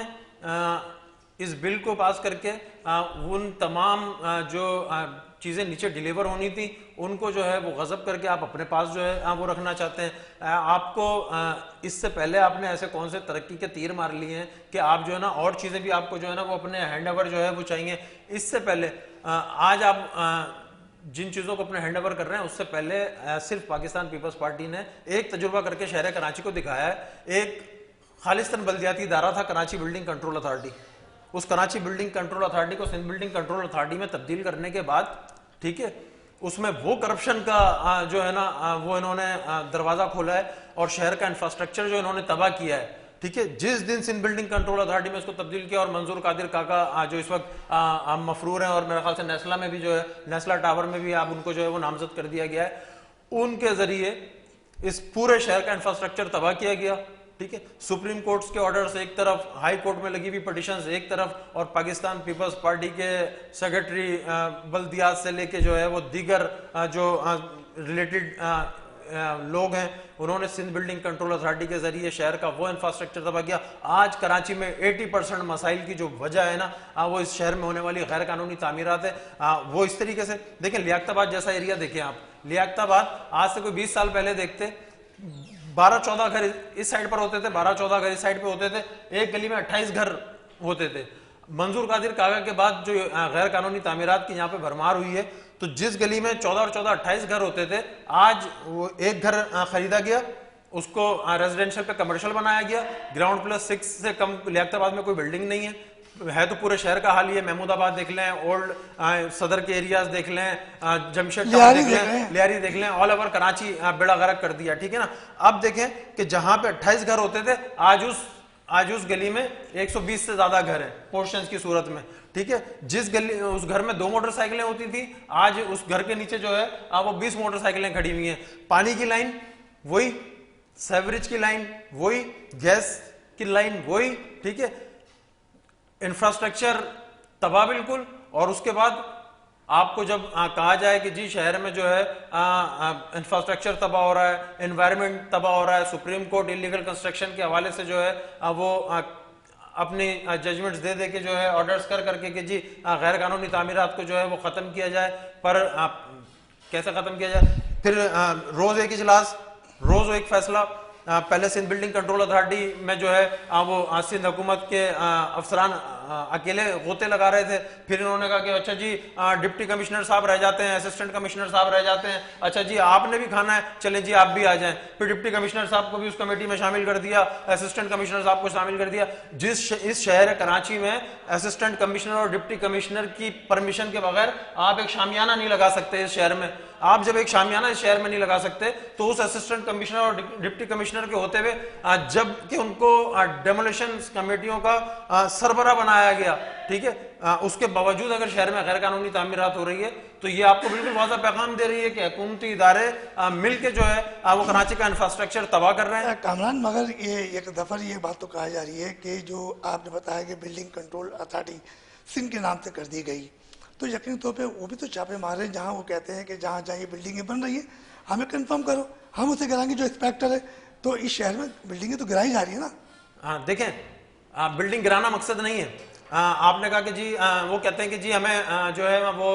इस बिल को पास करके उन तमाम जो चीज़ें नीचे डिलीवर होनी थी उनको जो है वो गज़ब करके आप अपने पास जो है वो रखना चाहते हैं। आपको इससे पहले आपने ऐसे कौन से तरक्की के तीर मार लिए हैं कि आप जो है ना और चीज़ें भी आपको जो है ना वो अपने हैंड ओवर जो है वो चाहिए। इससे पहले आज आप जिन चीज़ों को अपने हैंड ओवर कर रहे हैं, उससे पहले सिर्फ पाकिस्तान पीपल्स पार्टी ने एक तजुर्बा करके शहर कराची को दिखाया है। एक खालिस्तान बल्दियाती इदारा था कराची बिल्डिंग कंट्रोल अथॉरिटी, उस कराची बिल्डिंग कंट्रोल अथॉरिटी को सिंध बिल्डिंग कंट्रोल अथॉरिटी में तब्दील करने के बाद, ठीक है, उसमें वो करप्शन का जो है ना वो इन्होंने दरवाज़ा खोला है और शहर का इंफ्रास्ट्रक्चर जो इन्होंने तबाह किया है, ठीक है। जिस दिन सिंध बिल्डिंग कंट्रोल अथॉरिटी में इसको तब्दील किया और मंजूर कादिर काका जो इस वक्त मफरूर हैं और मेरे ख्याल से नेस्ला में भी जो है, नेस्ला टावर में भी आप उनको जो है वो नामजद कर दिया गया है, उनके ज़रिए इस पूरे शहर का इंफ्रास्ट्रक्चर तबाह किया गया। ठीक है, सुप्रीम कोर्ट्स के ऑर्डर्स एक तरफ, हाई कोर्ट में लगी हुई पिटिशंस एक तरफ, और पाकिस्तान पीपल्स पार्टी के सेक्रेटरी बल्दियात से लेके जो है वो दीगर जो रिलेटेड लोग हैं, उन्होंने सिंध बिल्डिंग कंट्रोल अथॉरिटी के जरिए शहर का वो इंफ्रास्ट्रक्चर तबाह किया। आज कराची में 80% मसाइल की जो वजह है ना वो इस शहर में होने वाली गैर कानूनी तामीरात है। वो इस तरीके से देखें, लियाकताबाद जैसा एरिया देखिए आप, लियाकताबाद आज से कोई 20 साल पहले देखते 12-14 घर इस साइड पर होते थे, 12-14 घर इस साइड पे होते थे, एक गली में 28 घर होते थे। मंजूर कादिर कागा के बाद जो गैर कानूनी तामीरात की यहाँ पे भरमार हुई है, तो जिस गली में 14 और 14 28 घर होते थे, आज वो एक घर खरीदा गया, उसको रेजिडेंशियल पे कमर्शियल बनाया गया। ग्राउंड प्लस 6 से कम लियाकताबाद में कोई बिल्डिंग नहीं है तो पूरे शहर का हाल ये। महमूदाबाद देख लें, ओल्ड सदर के एरियाज देख लें, जमशेद टाउन देख लें, लियारी देख लें, ऑल ओवर कराची बेड़ा गर्क कर दिया। ठीक है ना, अब देखें कि जहां पे 28 घर होते थे, आज उस गली में 120 से ज्यादा घर है पोर्शंस की सूरत में। ठीक है, जिस गली उस घर में 2 मोटरसाइकिलें होती थी, आज उस घर के नीचे जो है वो 20 मोटरसाइकिलें खड़ी हुई हैं। पानी की लाइन वही, सेवरेज की लाइन वही, गैस की लाइन वही। ठीक है, इंफ्रास्ट्रक्चर तबाह बिल्कुल। और उसके बाद आपको जब कहा जाए कि जी शहर में जो है इंफ्रास्ट्रक्चर तबाह हो रहा है, एनवायरनमेंट तबाह हो रहा है, सुप्रीम कोर्ट इलीगल कंस्ट्रक्शन के हवाले से जो है वो अपनी जजमेंट्स दे के जो है ऑर्डर्स करके कि जी गैर कानूनी तामीरात को जो है वो ख़त्म किया जाए। पर कैसे ख़त्म किया जाए? फिर रोज़ एक इजलास, रोज़ एक फैसला। पहले सिंध बिल्डिंग कंट्रोल अथॉरिटी में जो है वो सिंध हुकूमत के अफसरान अकेले गोते लगा रहे थे। फिर इन्होंने कहा कि अच्छा जी डिप्टी कमिश्नर साहब रह जाते हैं, असिस्टेंट कमिश्नर साहब रह जाते हैं, अच्छा जी आपने भी खाना है, चले जी आप भी आ जाएं। फिर डिप्टी कमिश्नर साहब को भी उस कमेटी में शामिल कर दिया, असिस्टेंट कमिश्नर साहब को शामिल कर दिया। इस शहर कराची में असिस्टेंट कमिश्नर और डिप्टी कमिश्नर की परमिशन के बगैर आप एक शामियाना नहीं लगा सकते इस शहर में। आप जब एक शामियाना इस शहर में नहीं लगा सकते तो उस असिस्टेंट कमिश्नर और डिप्टी कमिश्नर के होते हुए जबकि उनको डेमोलिशन कमेटियों का सरबरा बनाया गया, ठीक है, उसके बावजूद अगर शहर में गैर कानूनी तामीरात हो रही है तो ये आपको बिल्कुल वाज़ा पैगाम दे रही है कि हुकूमती इदारे मिल के जो है वो कराची का इंफ्रास्ट्रक्चर तबाह कर रहे हैं। कामरान, मगर ये एक दफा ये बात तो कहा जा रही है कि जो आपने बताया कि बिल्डिंग कंट्रोल अथॉरिटी सिंध के नाम से कर दी गई, तो यकीन तौर पे वो भी तो छापे मार रहे हैं जहाँ वो कहते हैं कि जहाँ जहाँ ये बिल्डिंगें बन रही है हमें कंफर्म करो, हम उसे गिराएंगे जो इंस्पेक्टर है। तो इस शहर में बिल्डिंगें तो गिराई जा रही है ना। हाँ देखें, बिल्डिंग गिराना मकसद नहीं है। आपने कहा कि जी वो कहते हैं कि जी हमें जो है वो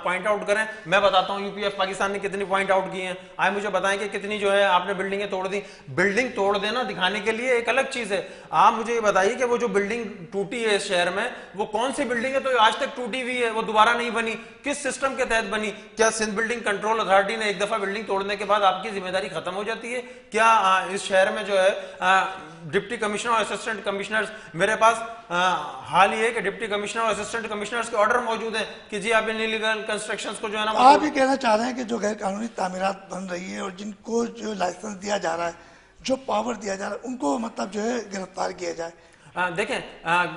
पॉइंट आउट करें। मैं बताता हूँ यूपीएफ पाकिस्तान ने कितनी पॉइंट आउट की हैं। आए मुझे बताएं कि कितनी जो है आपने बिल्डिंगें तोड़ दी। बिल्डिंग तोड़ देना दिखाने के लिए एक अलग चीज है। आप मुझे ये बताइए कि वो जो बिल्डिंग टूटी है इस शहर में वो कौन सी बिल्डिंग है तो आज तक टूटी हुई है, वो दोबारा नहीं बनी, किस सिस्टम के तहत बनी? क्या सिंध बिल्डिंग कंट्रोल अथॉरिटी ने एक दफा बिल्डिंग तोड़ने के बाद आपकी जिम्मेदारी खत्म हो जाती है? क्या इस शहर में जो है डिप्टी कमिश्नर और असिस्टेंट कमिश्नर्स, मेरे पास हाल ये है कि डिप्टी कमिश्नर और असिस्टेंट कमिश्नर्स के ऑर्डर मौजूद हैं कि जी आप इन इलीगल कंस्ट्रक्शंस को जो है ना आप ये कहना चाह रहे हैं कि जो गैर कानूनी तामीरात बन रही है और जिनको जो लाइसेंस दिया जा रहा है, जो पावर दिया जा रहा है, उनको मतलब जो है गिरफ्तार किया जाए। देखें,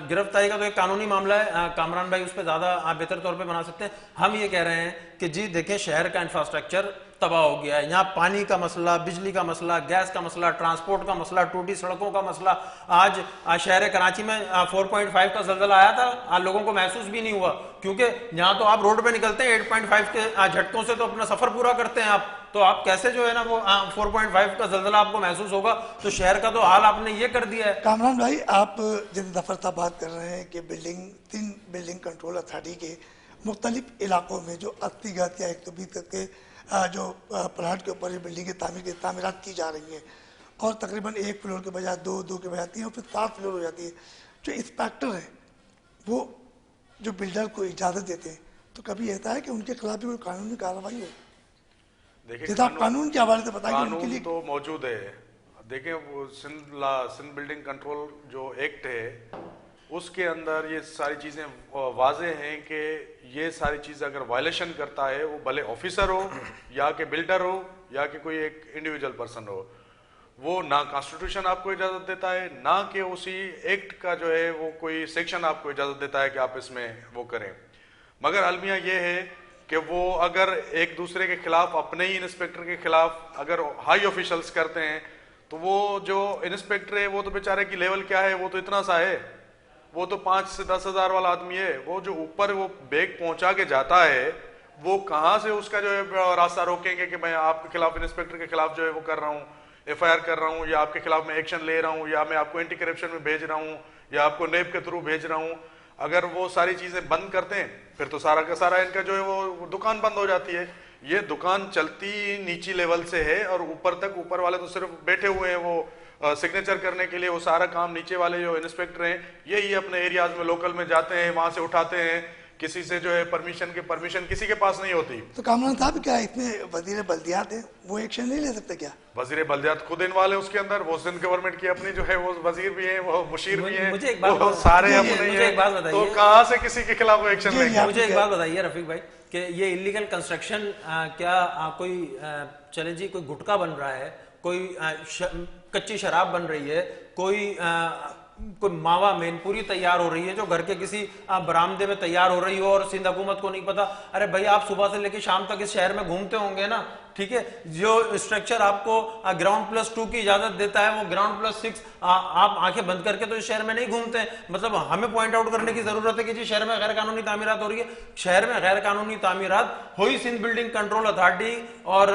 गिरफ्तारी का तो एक कानूनी मामला है, कामरान भाई उस पर ज्यादा बेहतर तौर पे बना सकते हैं। हम ये कह रहे हैं कि जी देखें शहर का इंफ्रास्ट्रक्चर तबाह हो गया है। यहाँ पानी का मसला, बिजली का मसला, गैस का मसला, ट्रांसपोर्ट का मसला, टूटी सड़कों का मसला। आज शहर कराची में 4.5 का जल्जला आया था, लोगों को महसूस भी नहीं हुआ, क्योंकि यहाँ तो आप रोड पे निकलते हैं 8.5 के झटकों से तो अपना सफर पूरा करते हैं आप, तो आप कैसे जो है ना वो 4.5 का जल्जला आपको महसूस होगा? तो शहर का तो हाल आपने ये कर दिया है। कामरान भाई, आप जिन दफरता बात कर रहे हैं कि सिंध बिल्डिंग कंट्रोल अथॉरिटी के मुख्तलिफ इलाकों में जो 80 गज या 120 गज के जो प्लाट के ऊपर बिल्डिंग की तामीरात की जा रही हैं और तकरीबन 1 फ्लोर के बजाय 2 के बजाय 3 और फिर 7 फ्लोर हो जाती है, जो इंस्पेक्टर है वो जो बिल्डर को इजाज़त देते हैं, तो कभी ऐसा है कि उनके खिलाफ भी कोई कानूनी कार्रवाई हो? देखिए आप कानून के हवाले से बताएंगे उनके लिए। तो मौजूद है। देखिए वो सिंध बिल्डिंग कंट्रोल जो एक्ट है उसके अंदर ये सारी चीज़ें वाजे हैं कि ये सारी चीज़ें अगर वायलेशन करता है, वो भले ऑफिसर हो या कि बिल्डर हो या कि कोई एक इंडिविजुअल पर्सन हो, वो ना कॉन्स्टिट्यूशन आपको इजाज़त देता है ना कि उसी एक्ट का जो है वो कोई सेक्शन आपको इजाज़त देता है कि आप इसमें वो करें। मगर अलमिया ये है कि वो अगर एक दूसरे के खिलाफ, अपने ही इंस्पेक्टर के खिलाफ अगर हाई ऑफिशियल्स करते हैं, तो वो जो इंस्पेक्टर है वो तो बेचारे की लेवल क्या है, वो तो इतना सा है, वो तो 5 से 10 हजार वाला आदमी है। वो जो ऊपर वो बैग पहुंचा के जाता है, वो कहां से उसका जो है रास्ता रोकेंगे कि मैं आपके खिलाफ, इंस्पेक्टर के खिलाफ जो है वो कर रहा हूँ, FIR कर रहा हूँ, या आपके खिलाफ मैं एक्शन ले रहा हूँ, या मैं आपको एंटी करप्शन में भेज रहा हूँ, या आपको नेब के थ्रू भेज रहा हूँ। अगर वो सारी चीजें बंद करते हैं, फिर तो सारा का सारा इनका जो है वो दुकान बंद हो जाती है। ये दुकान चलती नीची लेवल से है, और ऊपर तक, ऊपर वाले तो सिर्फ बैठे हुए हैं वो सिग्नेचर करने के लिए। वो सारा काम नीचे वाले जो इंस्पेक्टर हैं, यही अपने एरियाज में लोकल में जाते हैं, वहां से उठाते हैं। किसी से जो है परमिशन किसी के पास नहीं होती। तो कामरान साहब, क्या इसमें वजीर बल्दियात है, वो एक्शन नहीं ले सकते क्या? वजीर बल्दियात खुद इन्वॉल्व है उसके अंदर। वो सिंध गवर्नमेंट की अपनी जो है वो वजीर भी है, वो मुशीर भी है, मुझे एक बात वो सारे मुझे अपने मुझे एक बात हैं। बताइए। तो कहां से किसी के खिलाफ वो एक्शन लेंगे? मुझे एक बात बताइए रफीक भाई, कि ये इलीगल कंस्ट्रक्शन क्या कोई चले जी कोई गुटखा बन रहा है, कोई कच्ची शराब बन रही है, कोई मावा मैनपुरी तैयार हो रही है जो घर के किसी बरामदे में तैयार हो रही हो और सिंध हुकूमत को नहीं पता? अरे भाई, आप सुबह से लेकर शाम तक इस शहर में घूमते होंगे ना, ठीक है? जो स्ट्रक्चर आपको ग्राउंड+2 की इजाजत देता है, वो ग्राउंड+6 आप आंखें बंद करके तो इस शहर में नहीं घूमते हैं। मतलब हमें पॉइंट आउट करने की जरूरत है कि जी शहर में गैर कानूनी तामीरात हो रही है। शहर में गैर कानूनी तामीरात हुई सिंध बिल्डिंग कंट्रोल अथॉरिटी और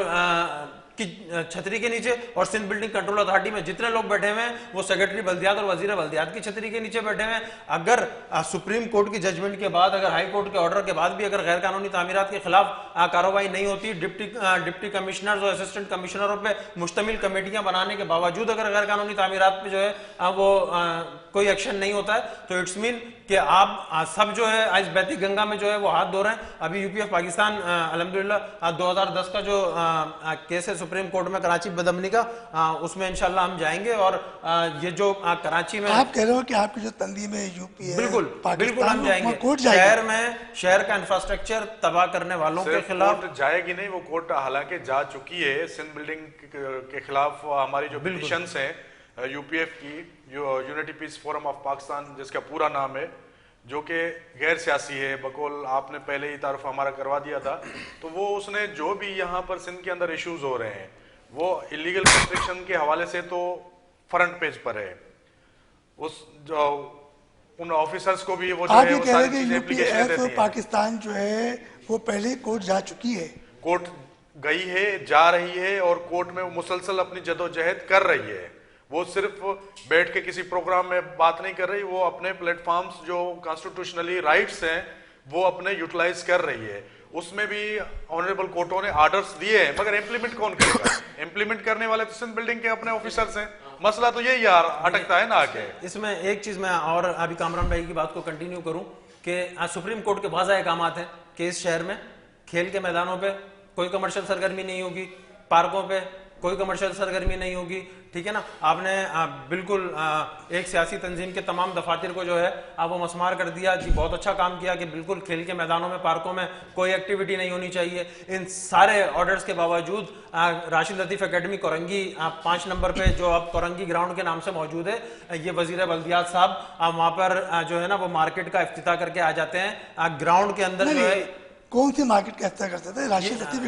की छतरी के नीचे, और सिंध बिल्डिंग कंट्रोल अथॉरिटी में जितने लोग बैठे हुए हैं वो सेक्रेटरी बल्दियात और वजीर बल्दियात की छतरी के नीचे बैठे हुए हैं। अगर सुप्रीम कोर्ट की जजमेंट के बाद, अगर हाई कोर्ट के ऑर्डर के बाद भी अगर गैर कानूनी तामीरात के खिलाफ कार्रवाई नहीं होती, डिप्टी कमिश्नर और असिस्टेंट कमिश्नरों पे मुश्तमिल कमेटियां बनाने के बावजूद अगर गैर कानूनी तामीरात पे जो है वो कोई एक्शन नहीं होता है, तो इट्स मीन कि आप सब जो है आज बहती गंगा में जो है वो हाथ धो रहे हैं। अभी UPF पाकिस्तान अल्हम्दुलिल्लाह 2010 का जो केस है सुप्रीम कोर्ट में कराची बदमनी का, उसमें इंशाल्लाह हम जाएंगे। और ये जो कराची में आप कह रहे हो कि आपकी जो तंजीम है यूपी है, बिल्कुल हम जाएंगे। कोर्ट शहर में शहर का इंफ्रास्ट्रक्चर तबाह करने वालों के खिलाफ कोर्ट जाएगी नहीं, वो कोर्ट हालांकि जा चुकी है सिंध बिल्डिंग के खिलाफ। हमारी जो पिटीशंस हैं UPF की, Unity Peace Forum of Pakistan जिसका पूरा नाम है, जो कि गैर सियासी है, बकौल आपने पहले ही तारुफ हमारा करवा दिया था, तो वो उसने जो भी यहाँ पर सिंध के अंदर इश्यूज हो रहे हैं वो इलीगल कंस्ट्रक्शन के हवाले से तो फ्रंट पेज पर है। उस जो उन ऑफिसर्स को भी वो जो है वो सारी चीजें एप्लीकेशन देती हैं। पाकिस्तान जो है वो पहले कोर्ट जा चुकी है, कोर्ट गई है, जा रही है, और कोर्ट में वो मुसलसल अपनी जदोजहद कर रही है। वो सिर्फ बैठ के किसी प्रोग्राम में बात नहीं कर रही, वो अपने प्लेटफॉर्म्स जो कॉन्स्टिट्यूशनली राइट्स हैं वो अपने यूटिलाइज कर रही है। उसमें भी ऑनरेबल कोर्टों ने ऑर्डर्स दिए हैं, मगर इंप्लीमेंट कौन करेगा? इंप्लीमेंट करने वाले तो सिंध बिल्डिंग के अपने ऑफिसर्स हैं। मसला तो यही यार अटकता है ना आके। इसमें एक चीज मैं और अभी कामरान भाई की बात को कंटिन्यू करूं कि सुप्रीम कोर्ट के बहुत सारे काम आते हैं कि इस शहर में खेल के मैदानों पे कोई कमर्शियल सरगर्मी नहीं होगी, पार्कों पे कोई कमर्शियल सरगर्मी नहीं होगी, ठीक है ना? आपने बिल्कुल एक सियासी तंजीम के तमाम दफातर को जो है वो मसमार कर दिया जी, बहुत अच्छा काम किया कि बिल्कुल खेल के मैदानों में, पार्कों में कोई एक्टिविटी नहीं होनी चाहिए। इन सारे ऑर्डर्स के बावजूद राशिद लतीफ़ एकेडमी कोरंगी 5 नंबर पे जो अब कोरंगी ग्राउंड के नाम से मौजूद है, ये वजीर बल्दियात साहब वहाँ पर जो है ना वो मार्केट का इफ्तिताह करके आ जाते हैं। ग्राउंड के अंदर जो है कौन सी मार्केट का इफ्तिताह करते थे? राशिद लतीफ़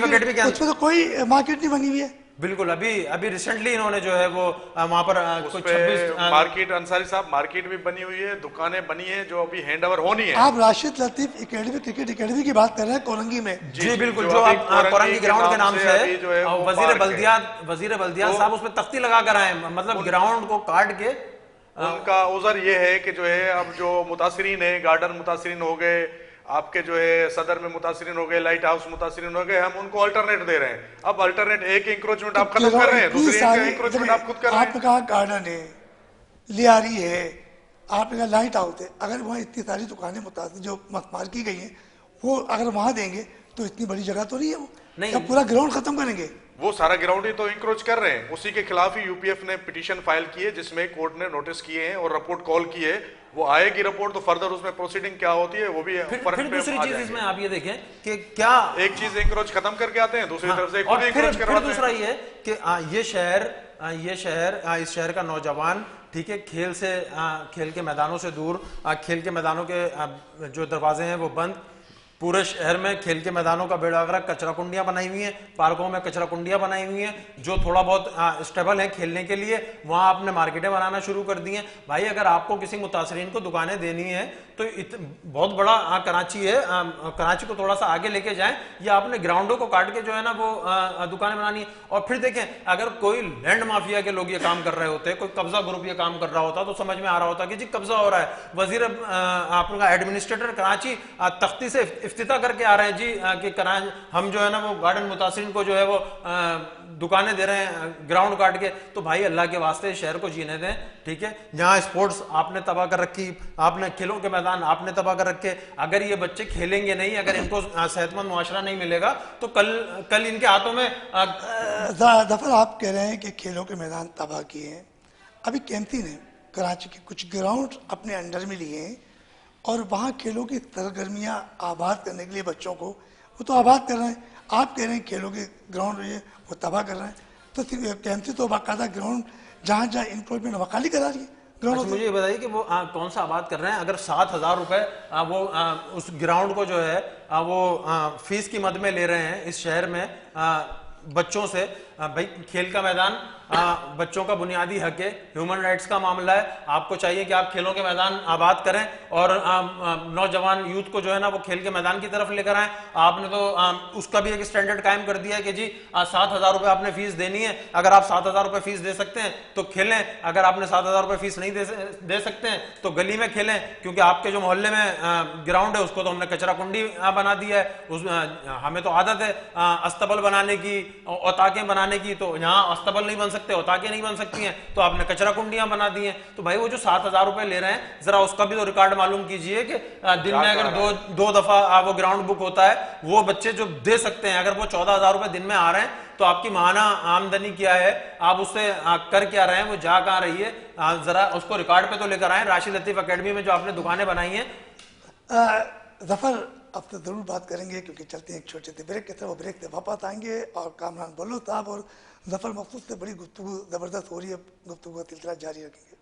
एकेडमी के उसमें तो कोई मार्केट नहीं बनी हुई है। बिल्कुल, अभी रिसेंटली इन्होंने जो है वो वहां पर कुछ 26 मार्केट, अंसारी साहब, मार्केट भी बनी हुई है, दुकानें बनी है जो अभी हैंड ओवर होनी है। आप राशिद लतीफ़ एकेडमी क्रिकेट एकेडमी की बात कर रहे हैं कोरंगी में? जी बिल्कुल, जो आप कोरंगी ग्राउंड के नाम से है, वजीर बल्दियात साहब उसमें तख्ती लगा कर आए, मतलब ग्राउंड को काट के। उनका उज़र ये है कि जो है अब जो मुतासिरीन है, गार्डन मुतासिरीन हो गए, आपके जो है सदर में मुतासिरीन हो गए, लाइट हाउस मुतासिरीन हो गए, हम उनको अल्टरनेट दे रहे हैं। अब अल्टरनेट एक इंक्रोचमेंट आप खत्म कर रहे हैं, दूसरी इंक्रोचमेंट आप खुद कर रहे हैं। आपने कहा गार्डन है, लियारी है, आपने कहा लाइट हाउस है, अगर वहाँ इतनी सारी दुकानें मुतासिर जो मस्मार की गई हैं वो अगर वहाँ देंगे तो इतनी बड़ी जगह तो नहीं है वो, नहीं पूरा ग्राउंड खत्म करेंगे? वो सारा ग्राउंड ही तो इंक्रोच कर रहे हैं। उसी के खिलाफ ही UPF ने पिटीशन फाइल की है, जिसमें कोर्ट ने नोटिस किए हैं और रिपोर्ट कॉल की है। वो आएगी रिपोर्ट तो फर्दर उसमें प्रोसीडिंग क्या होती है वो भी फिर दूसरी चीज इसमें आप ये देखें कि क्या एक चीज इंक्रोच खत्म करके आते हैं, दूसरी तरफ से खुद इंक्रोच करवाते हैं। दूसरा ये कि ये शहर इस शहर का नौजवान, ठीक है, खेल के मैदानों से दूर, खेल के मैदानों के जो दरवाजे हैं वो बंद, पूरे शहर में खेल के मैदानों का बेड़ा गर्क, कचरा कुंडियां बनाई हुई हैं, पार्कों में कचरा कुंडियां बनाई हुई हैं जो थोड़ा बहुत स्टेबल हैं खेलने के लिए, वहां आपने मार्केटें बनाना शुरू कर दी हैं। भाई अगर आपको किसी मुतासरीन को दुकानें देनी है तो बहुत बड़ा कराची है, कराची को थोड़ा सा आगे लेके जाएं, या आपने ग्राउंडों को काट के जो है ना वो दुकानें बनानी है। और फिर देखें, अगर कोई लैंड माफिया के लोग ये काम कर रहे होते, कोई कब्जा ग्रुप ये काम कर रहा होता तो समझ में आ रहा होता कि जी कब्जा हो रहा है। वजीर आपका एडमिनिस्ट्रेटर कराची तख्ती से इफ्तिताह करके आ रहे हैं जी कि हम जो है ना वो गार्डन मुतासरीन को जो है वो दुकानें दे रहे हैं ग्राउंड काट के। तो भाई अल्लाह के वास्ते शहर को जीने दें, ठीक है। जहां स्पोर्ट्स आपने तबाह कर रखी, आपने खेलों के मैदान आपने तबाह कर रखे, अगर ये बच्चे खेलेंगे नहीं, अगर इनको सेहतमंद मुआशरा नहीं मिलेगा तो कल इनके हाथों में जफर आप कह रहे हैं कि खेलों के मैदान तबाह किए हैं। अभी केम्पटी ने कराची के कुछ ग्राउंड अपने अंडर में लिए हैं और वहाँ खेलों की सरगर्मियाँ आबाद करने के लिए बच्चों को वो तो आबाद कर रहे हैं। आप कह रहे हैं खेलों के ग्राउंड ये वो तबाह कर रहे हैं, तो केम्पटी तो बाकायदा ग्राउंड जहाँ जहाँ इंक्रोचमेंट वकाली करा रही है ग्राउंड। मुझे ये बताइए कि वो कौन सा आबाद कर रहे हैं? अगर 7,000 रुपए वो उस ग्राउंड को जो है वो फीस की मद में ले रहे हैं इस शहर में बच्चों से, भाई खेल का मैदान बच्चों का बुनियादी हक है, ह्यूमन राइट्स का मामला है। आपको चाहिए कि आप खेलों के मैदान आबाद करें और नौजवान यूथ को जो है ना वो खेल के मैदान की तरफ लेकर आए। आपने तो उसका भी एक स्टैंडर्ड कायम कर दिया है कि जी 7,000 रुपए आपने फीस देनी है। अगर आप 7,000 रुपए फीस दे सकते हैं तो खेलें, अगर आपने 7,000 रुपए फीस नहीं दे सकते हैं तो गली में खेलें, क्योंकि आपके जो मोहल्ले में ग्राउंड है उसको तो हमने कचरा कुंडी बना दिया है। हमें तो आदत है अस्तबल बनाने की, औताकें बनाने की, तो यहाँ अस्तबल नहीं बन सकते, औताकें नहीं बन सकती हैं, तो आपने कचरा कुंडियां बना दी हैं। तो भाई वो जो 7,000 रुपए ले रहे हैं, जरा उसका भी तो रिकॉर्ड मालूम कीजिए कि दिन में अगर दो दफा वो ग्राउंड बुक होता है, वो बच्चे जो दे सकते हैं, अगर वो 14,000 रुपए दिन में आ रहे हैं तो आपकी माहाना आमदनी क्या है, आप उससे कर क्या रहे हैं, वो जा कहाँ रही है, जरा उसको रिकॉर्ड पे तो लेकर आए। राशिद लतीफ एकेडमी में जो आपने दुकानें बनाई हैं। जफर अब तो जरूर बात करेंगे क्योंकि चलते हैं एक छोटे से ब्रेक के तरफ, ब्रेक से वापस आएंगे और कामरान बल्लो साहब और जफर मकसूद से बड़ी गुफ्तगू जबरदस्त हो रही है, गुफ्तगू का सिलसिला जारी रखेंगे।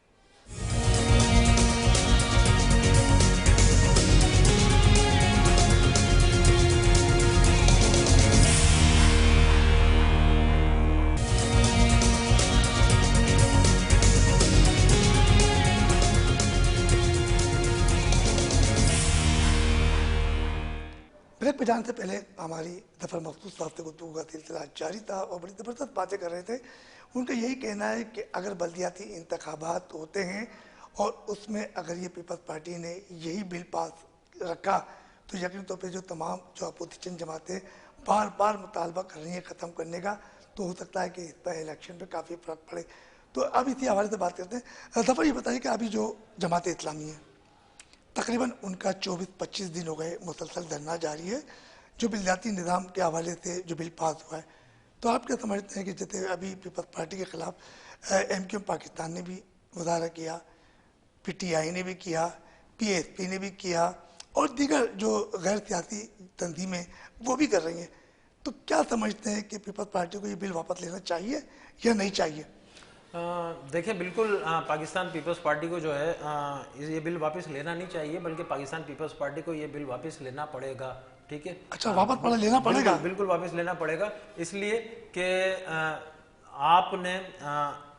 ब्रेक पे जाने से पहले हमारी जफर मकसूद साहब से गुफ्तगू का सिलसिला जारी था और बड़ी ज़बरदस्त बातें कर रहे थे। उनका यही कहना है कि अगर बल्दियाती इंतखाबात होते हैं और उसमें अगर ये पीपल्स पार्टी ने यही बिल पास रखा तो यकीन तौर पर जो तमाम जो अपोजिशन जमातें बार बार मुतालबा कर रही हैं ख़त्म करने का, तो हो सकता है कि इस पर इलेक्शन पर काफ़ी फ़र्क पड़े। तो अब इसी हवाले से बात करते हैं। जफर ये बताइए कि अभी जो जमात इस्लामी है तकरीबन उनका 24-25 दिन हो गए मुसलसल धरना जारी है जो बिलजाती निज़ाम के हवाले से जो बिल पास हुआ है। तो आप क्या समझते हैं कि जैसे अभी पीपल्स पार्टी के ख़िलाफ़ MQM पाकिस्तान ने भी मुजाहरा किया, PTI ने भी किया, PSP ने भी किया और दीगर जो गैर सियासी तंजीमें वो भी कर रही हैं, तो क्या समझते हैं कि पीपल्स पार्टी को ये बिल वापस लेना चाहिए या नहीं चाहिए? देखिए बिल्कुल पाकिस्तान पीपल्स पार्टी को जो है ये बिल वापस लेना नहीं चाहिए, बल्कि पाकिस्तान पीपल्स पार्टी को ये बिल वापस लेना पड़ेगा। ठीक है, अच्छा वापस पड़ा लेना पड़ेगा? बिल्कुल वापस लेना पड़ेगा, इसलिए कि आपने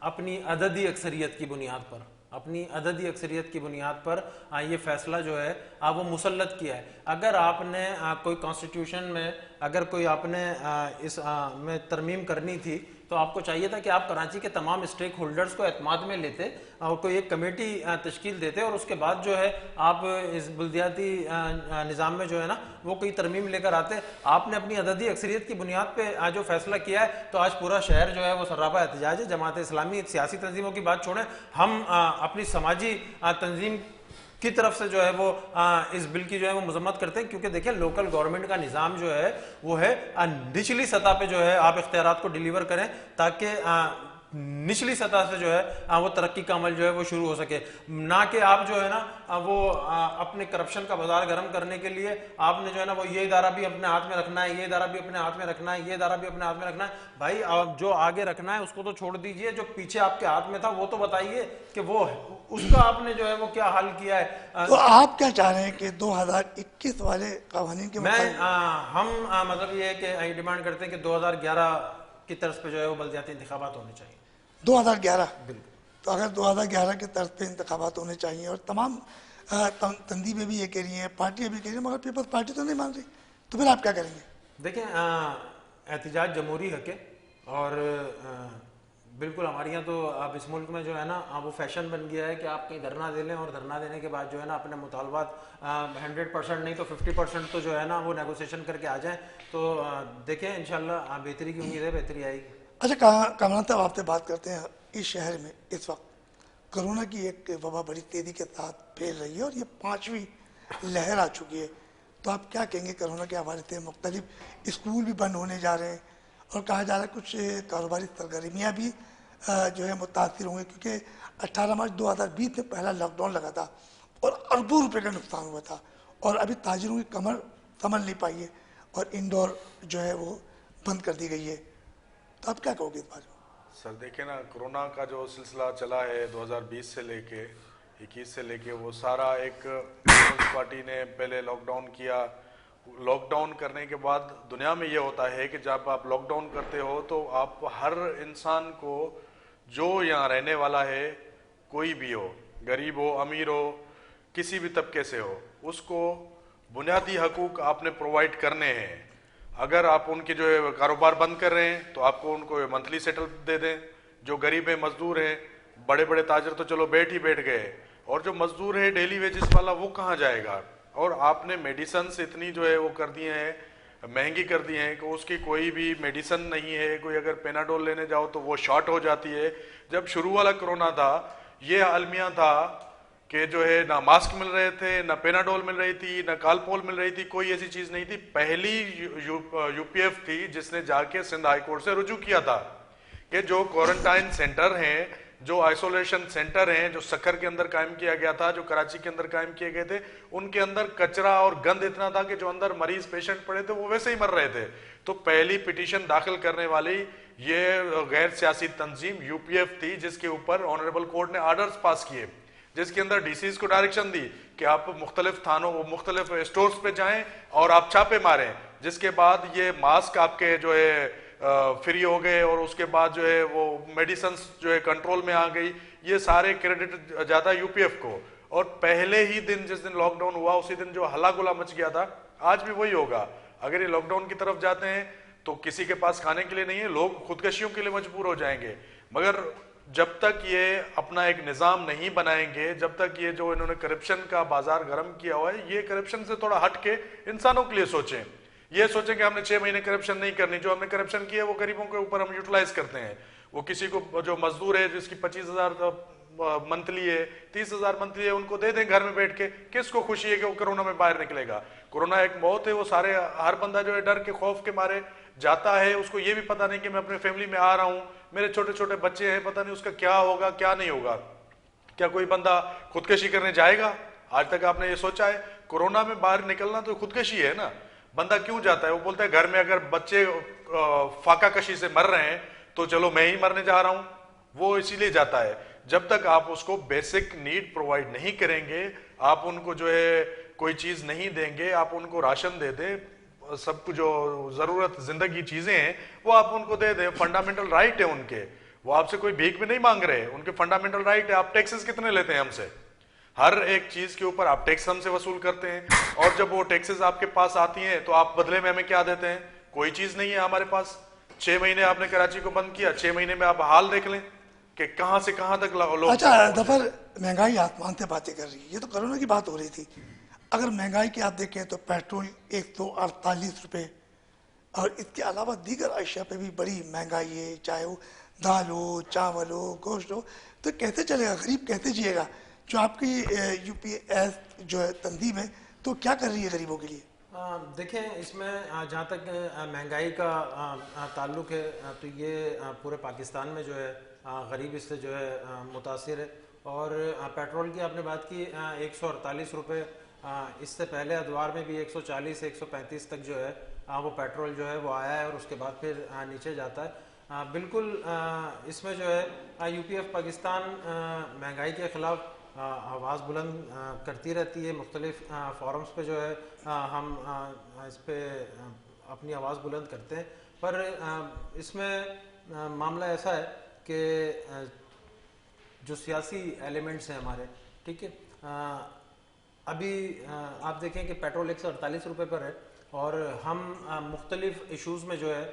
अपनी अददी अक्सरियत की बुनियाद पर, अपनी अददी अक्सरियत की बुनियाद पर ये फैसला जो है वो मुसल्लत किया है। अगर आपने कोई कॉन्स्टिट्यूशन में अगर कोई आपने इस में तरमीम करनी थी तो आपको चाहिए था कि आप कराची के तमाम स्टेक होल्डर्स को एतमाद में लेते और कोई एक कमेटी तश्कील देते और उसके बाद जो है आप इस बल्दियाती निज़ाम में जो है ना वो कोई तरमीम लेकर आते। आपने अपनी अददी अक्सरियत की बुनियाद पे जो फैसला किया है तो आज पूरा शहर जो है वो सर्रापा एहतजाज है। जमात इस्लामी सियासी तंजीमों की बात छोड़ें, हम अपनी समाजी तंजीम की तरफ से जो है वो इस बिल की जो है वो मजम्मत करते हैं, क्योंकि देखिए लोकल गवर्नमेंट का निज़ाम जो है वो है निचली सतह पे जो है आप इख्तियारात को डिलीवर करें ताकि निचली सतह से जो है वो तरक्की का अमल जो है वो शुरू हो सके, ना कि आप जो है ना वो अपने करप्शन का बाजार गर्म करने के लिए आपने जो है ना वो ये इदारा भी अपने हाथ में रखना है, ये इदारा भी अपने हाथ में रखना है, ये इदारा भी अपने हाथ में रखना है। भाई जो आगे रखना है उसको तो छोड़ दीजिए, जो पीछे आपके हाथ में था वो तो बताइए कि वो उसका आपने जो है वो क्या हल किया है। तो आप क्या चाह रहे हैं कि 2021 वाले कानून के हम मतलब ये है कि डिमांड करते हैं कि 2011 की तर्ज पे जो है वो बल्दियाती इंतखाबात होने चाहिए। 2011 बिल्कुल। तो अगर 2011 के तर्ज पे इंतखाबात होने चाहिए और तमाम तंजीमें भी ये कह रही हैं, पार्टियां भी कह रही हैं, मगर पीपल्स पार्टी तो नहीं मान रही, तो फिर आप क्या करेंगे? देखिए एहतिजाज जमहूरी हक है और बिल्कुल हमारे यहाँ तो अब इस मुल्क में जो है ना वो फैशन बन गया है कि आप कहीं धरना दे लें और धरना देने के बाद जो है ना अपने मुतालबात 100% नहीं तो 50% तो जो है ना वो नेगोशिएशन करके आ जाएं। तो देखें इंशाल्लाह बेहतरी की उम्मीद है, बेहतरी आएगी। अच्छा कमला साहब, आपसे बात करते हैं। इस शहर में इस वक्त कोरोना की एक वबा बड़ी तेज़ी के साथ फैल रही है और ये 5वीं लहर आ चुकी है, तो आप क्या कहेंगे कोरोना के हवाले से? मुख्तलिफ स्कूल भी बंद होने जा रहे हैं और कहा जा रहा है कुछ कारोबारी सरगर्मियाँ भी जो है मुतासर होंगे, क्योंकि 18 मार्च 2020 में पहला लॉकडाउन लगा था और अरबों रुपए का नुकसान हुआ था और अभी ताजिरों की कमर संभल नहीं पाई है और इंडोर जो है वो बंद कर दी गई है, तो आप क्या कहोगे इस बारे में? सर देखिए ना, कोरोना का जो सिलसिला चला है 2020 से लेके 21 से लेके, वो सारा एक पीपल्स पार्टी ने पहले लॉकडाउन किया। लॉकडाउन करने के बाद दुनिया में ये होता है कि जब आप लॉकडाउन करते हो तो आप हर इंसान को, जो यहाँ रहने वाला है, कोई भी हो, गरीब हो, अमीर हो, किसी भी तबके से हो, उसको बुनियादी हकूक आपने प्रोवाइड करने हैं। अगर आप उनके जो है कारोबार बंद कर रहे हैं तो आपको उनको मंथली सेटल दे दें। जो गरीब है, मजदूर है, बड़े बड़े ताजर तो चलो बैठ गए, और जो मजदूर है डेली वेजेस वाला वो कहाँ जाएगा? और आपने मेडिसन इतनी जो है वो कर दिए हैं, महंगी कर दी हैं कि उसकी कोई भी मेडिसन नहीं है। कोई अगर पेनाडोल लेने जाओ तो वो शॉर्ट हो जाती है। जब शुरू वाला कोरोना था, ये अलमिया था कि जो है ना मास्क मिल रहे थे, ना पेनाडोल मिल रही थी, ना कालपोल मिल रही थी, कोई ऐसी चीज नहीं थी। पहली यूपीएफ थी जिसने जाके सिंध हाई कोर्ट से रुजू किया था कि जो क्वारंटाइन सेंटर हैं, जो आइसोलेशन सेंटर हैं, जो सक्खर के अंदर कायम किया गया था, जो कराची के अंदर कायम किए गए थे, उनके अंदर कचरा और गंद इतना था कि जो अंदर मरीज पेशेंट पड़े थे वो वैसे ही मर रहे थे। तो पहली पिटीशन दाखिल करने वाली ये गैर सियासी तंजीम यूपीएफ थी, जिसके ऊपर ऑनरेबल कोर्ट ने ऑर्डर्स पास किए, जिसके अंदर डीसीज को डायरेक्शन दी कि आप मुख्तलिफ थानों, मुख्तलिफ स्टोर्स पे जाएं और आप छापे मारें। जिसके बाद ये मास्क आपके जो है फ्री हो गए और उसके बाद जो है वो मेडिसिन जो है कंट्रोल में आ गई। ये सारे क्रेडिट जाता है यूपीएफ को। और पहले ही दिन, जिस दिन लॉकडाउन हुआ, उसी दिन जो हल्ला गुला मच गया था, आज भी वही होगा। अगर ये लॉकडाउन की तरफ जाते हैं तो किसी के पास खाने के लिए नहीं है, लोग खुदकशियों के लिए मजबूर हो जाएंगे। मगर जब तक ये अपना एक निज़ाम नहीं बनाएंगे, जब तक ये जो इन्होंने करप्शन का बाजार गर्म किया हुआ है, ये करप्शन से थोड़ा हट के इंसानों के लिए सोचें। ये सोचें कि हमने 6 महीने करप्शन नहीं करनी, जो हमने करप्शन किया है वो गरीबों के ऊपर हम यूटिलाइज करते हैं। वो किसी को, जो मजदूर है जिसकी 25,000 मंथली है, 30,000 मंथली है, उनको दे दें घर में बैठ के। किसको खुशी है कि वो कोरोना में बाहर निकलेगा? कोरोना एक मौत है, वो सारे, हर बंदा जो है डर के खौफ के मारे जाता है। उसको ये भी पता नहीं कि मैं अपने फैमिली में आ रहा हूँ, मेरे छोटे छोटे बच्चे हैं, पता नहीं उसका क्या होगा क्या नहीं होगा। क्या कोई बंदा खुदकशी करने जाएगा? आज तक आपने ये सोचा है? कोरोना में बाहर निकलना तो खुदकशी है ना। बंदा क्यों जाता है? वो बोलता है घर में अगर बच्चे फाका कशी से मर रहे हैं तो चलो मैं ही मरने जा रहा हूं। वो इसीलिए जाता है। जब तक आप उसको बेसिक नीड प्रोवाइड नहीं करेंगे, आप उनको जो है कोई चीज नहीं देंगे, आप उनको राशन दे दें, सब कुछ जो जरूरत जिंदगी चीजें हैं वो आप उनको दे दें, फंडामेंटल राइट है उनके। वो आपसे कोई भीख भी नहीं मांग रहे, उनके फंडामेंटल राइट है। आप टैक्सेस कितने लेते हैं हमसे? हर एक चीज के ऊपर आप टैक्स हमसे वसूल करते हैं, और जब वो टैक्सेस आपके पास आती हैं तो आप बदले में हमें क्या देते हैं? कोई चीज नहीं है हमारे पास। 6 महीने आपने कराची को बंद किया, 6 महीने में आप हाल देख लें कि कहां से कहां तक लोग। अच्छा दफर, महंगाई आसमान से बातें कर रही है, ये तो कोरोना की बात हो रही थी। अगर महंगाई की आप देखें तो पेट्रोल 148 रुपये, और इसके अलावा दीगर अशिया पे भी बड़ी महंगाई है, चाहे वो दाल हो, चावल हो, गोश्त हो। तो कैसे चलेगा? गरीब कैसे जिएगा? जो आपकी यूपीएस जो है तंजीम है, तो क्या कर रही है गरीबों के लिए? देखें, इसमें जहाँ तक महंगाई का ताल्लुक है, तो ये पूरे पाकिस्तान में जो है गरीब इससे जो है मुतासिर है। और पेट्रोल की आपने बात की, 148 रुपये, इससे पहले अदवार में भी 140 135 तक जो है वो पेट्रोल जो है वो आया है और उसके बाद फिर नीचे जाता है। बिल्कुल इसमें जो है यूपीएफ पाकिस्तान महंगाई के ख़िलाफ़ आवाज़ बुलंद करती रहती है। मुख्तलिफ फोरम्स पे जो है हम इस पे अपनी आवाज़ बुलंद करते हैं। पर इसमें मामला ऐसा है कि जो सियासी एलिमेंट्स हैं हमारे, ठीक है, अभी आप देखें कि पेट्रोल 148 रुपये पर है और हम मुख्तलिफ इशूज़ में जो है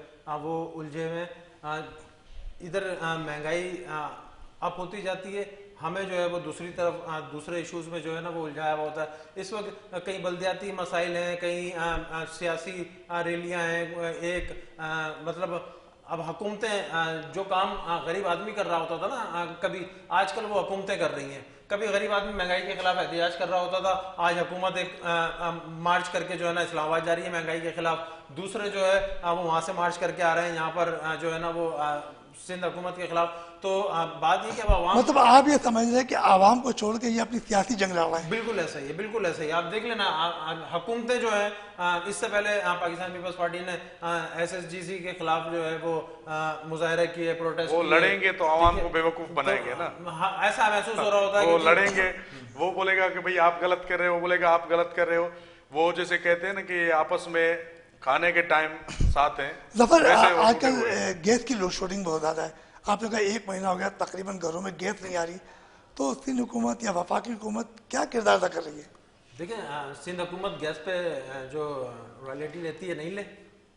वो उलझे हुए हैं। इधर महंगाई अप होती जाती है, हमें जो है वो दूसरी तरफ दूसरे इश्यूज़ में जो है ना वो उलझाया हुआ होता है। इस वक्त कई बल्दियाती मसाइल हैं, कई सियासी रैलियाँ हैं। मतलब अब हुकूमतें जो काम गरीब आदमी कर रहा होता था ना कभी, आजकल वो हुकूमतें कर रही हैं। कभी गरीब आदमी महंगाई के खिलाफ एहतजाज कर रहा होता था, आज हुकूमत एक मार्च करके जो है ना इस्लामाबाद जा रही है महंगाई के खिलाफ। दूसरे जो है वो वहाँ से मार्च करके आ रहे हैं यहाँ पर जो है ना वो सिंध हुकूमत के खिलाफ। तो बात ये कि अब आवाम, मतलब आप ये समझ रहे हैं कि आवाम को छोड़ के ये अपनी सियासी जंग लड़ रहा है। बिल्कुल ऐसा ही है, बिल्कुल ऐसा ही। आप देख लेना हुकूमतें जो है इससे पहले पाकिस्तान पीपल्स पार्टी ने SSGC के खिलाफ जो है वो मुजाहरे किए, प्रोटेस्ट वो किए। लड़ेंगे तो आवाम को बेवकूफ बनाएंगे ना। हाँ, ऐसा महसूस हो रहा होता है वो कि लड़ेंगे, वो बोलेगा कि भाई आप गलत कर रहे हो, बोलेगा आप गलत कर रहे हो। वो जैसे कहते हैं ना कि आपस में खाने के टाइम साथ हैं। जफर, वैसे वो आजकल टूटे हुए हैं। गैस की लोड शेडिंग बहुत ज़्यादा है। आपने कहा 1 महीना हो गया तकरीबन घरों में गैस नहीं आ रही, तो सिंध हुकूमत या वफाकी हुकूमत क्या किरदार अदा कर रही है? देखिए, सिंध हुकूमत गैस पे जो रॉयल्टी लेती है नहीं ले,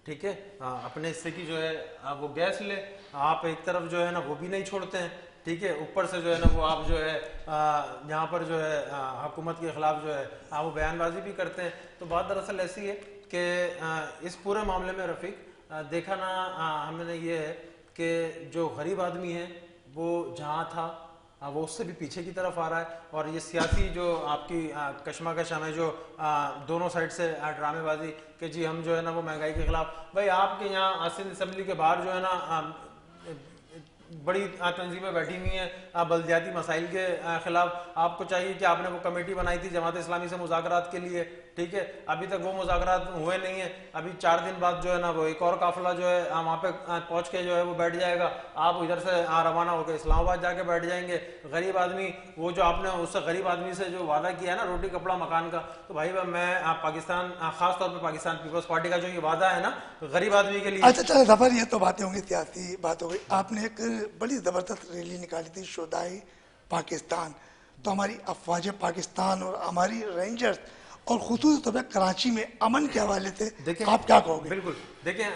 ठीक है, अपने हिस्से की जो है वो गैस ले। आप एक तरफ जो है ना वो भी नहीं छोड़ते हैं, ठीक है, ऊपर से जो है ना वो आप जो है यहाँ पर जो है हुकूमत के खिलाफ जो है वो बयानबाजी भी करते हैं। तो बात दरअसल ऐसी है कि इस पूरे मामले में रफ़ीक देखा ना हमने ये है कि जो गरीब आदमी है वो जहाँ था वो उससे भी पीछे की तरफ आ रहा है। और ये सियासी जो आपकी कशमकश हमें जो दोनों साइड से ड्रामेबाजी कि जी हम जो है ना वो महंगाई के खिलाफ, भाई आपके यहाँ सिंध असम्बली के बाहर जो है ना बड़ी तंजीमें बैठी हुई हैं बल्दियाती मसाइल के खिलाफ। आपको चाहिए कि आपने वो कमेटी बनाई थी जमात इस्लामी से मुज़ाकरात के लिए, ठीक है, अभी तक वो मुज़ाकरात हुए नहीं है। अभी 4 दिन बाद जो है ना वो एक और काफिला जो है वहाँ पे पहुँच के जो है वो बैठ जाएगा। आप इधर से रवाना होकर इस्लामाबाद जाके बैठ जाएंगे। गरीब आदमी, वो जो आपने उससे गरीब आदमी से जो वादा किया है ना रोटी कपड़ा मकान का, तो भाई मैं पाकिस्तान, खास तौर पर पाकिस्तान पीपल्स पार्टी का जो ये वादा है ना गरीब आदमी के लिए। अच्छा चलो जफर, ये तो बातें होंगी, सियासी बात हो गई। आपने एक बड़ी ज़बरदस्त रैली निकाली थी शुदाई पाकिस्तान, तो हमारी अफवाज पाकिस्तान और हमारी रेंजर्स और खुसूस तौर पर कराची में अमन के हवाले से आप क्या कहोगे? बिल्कुल, देखें,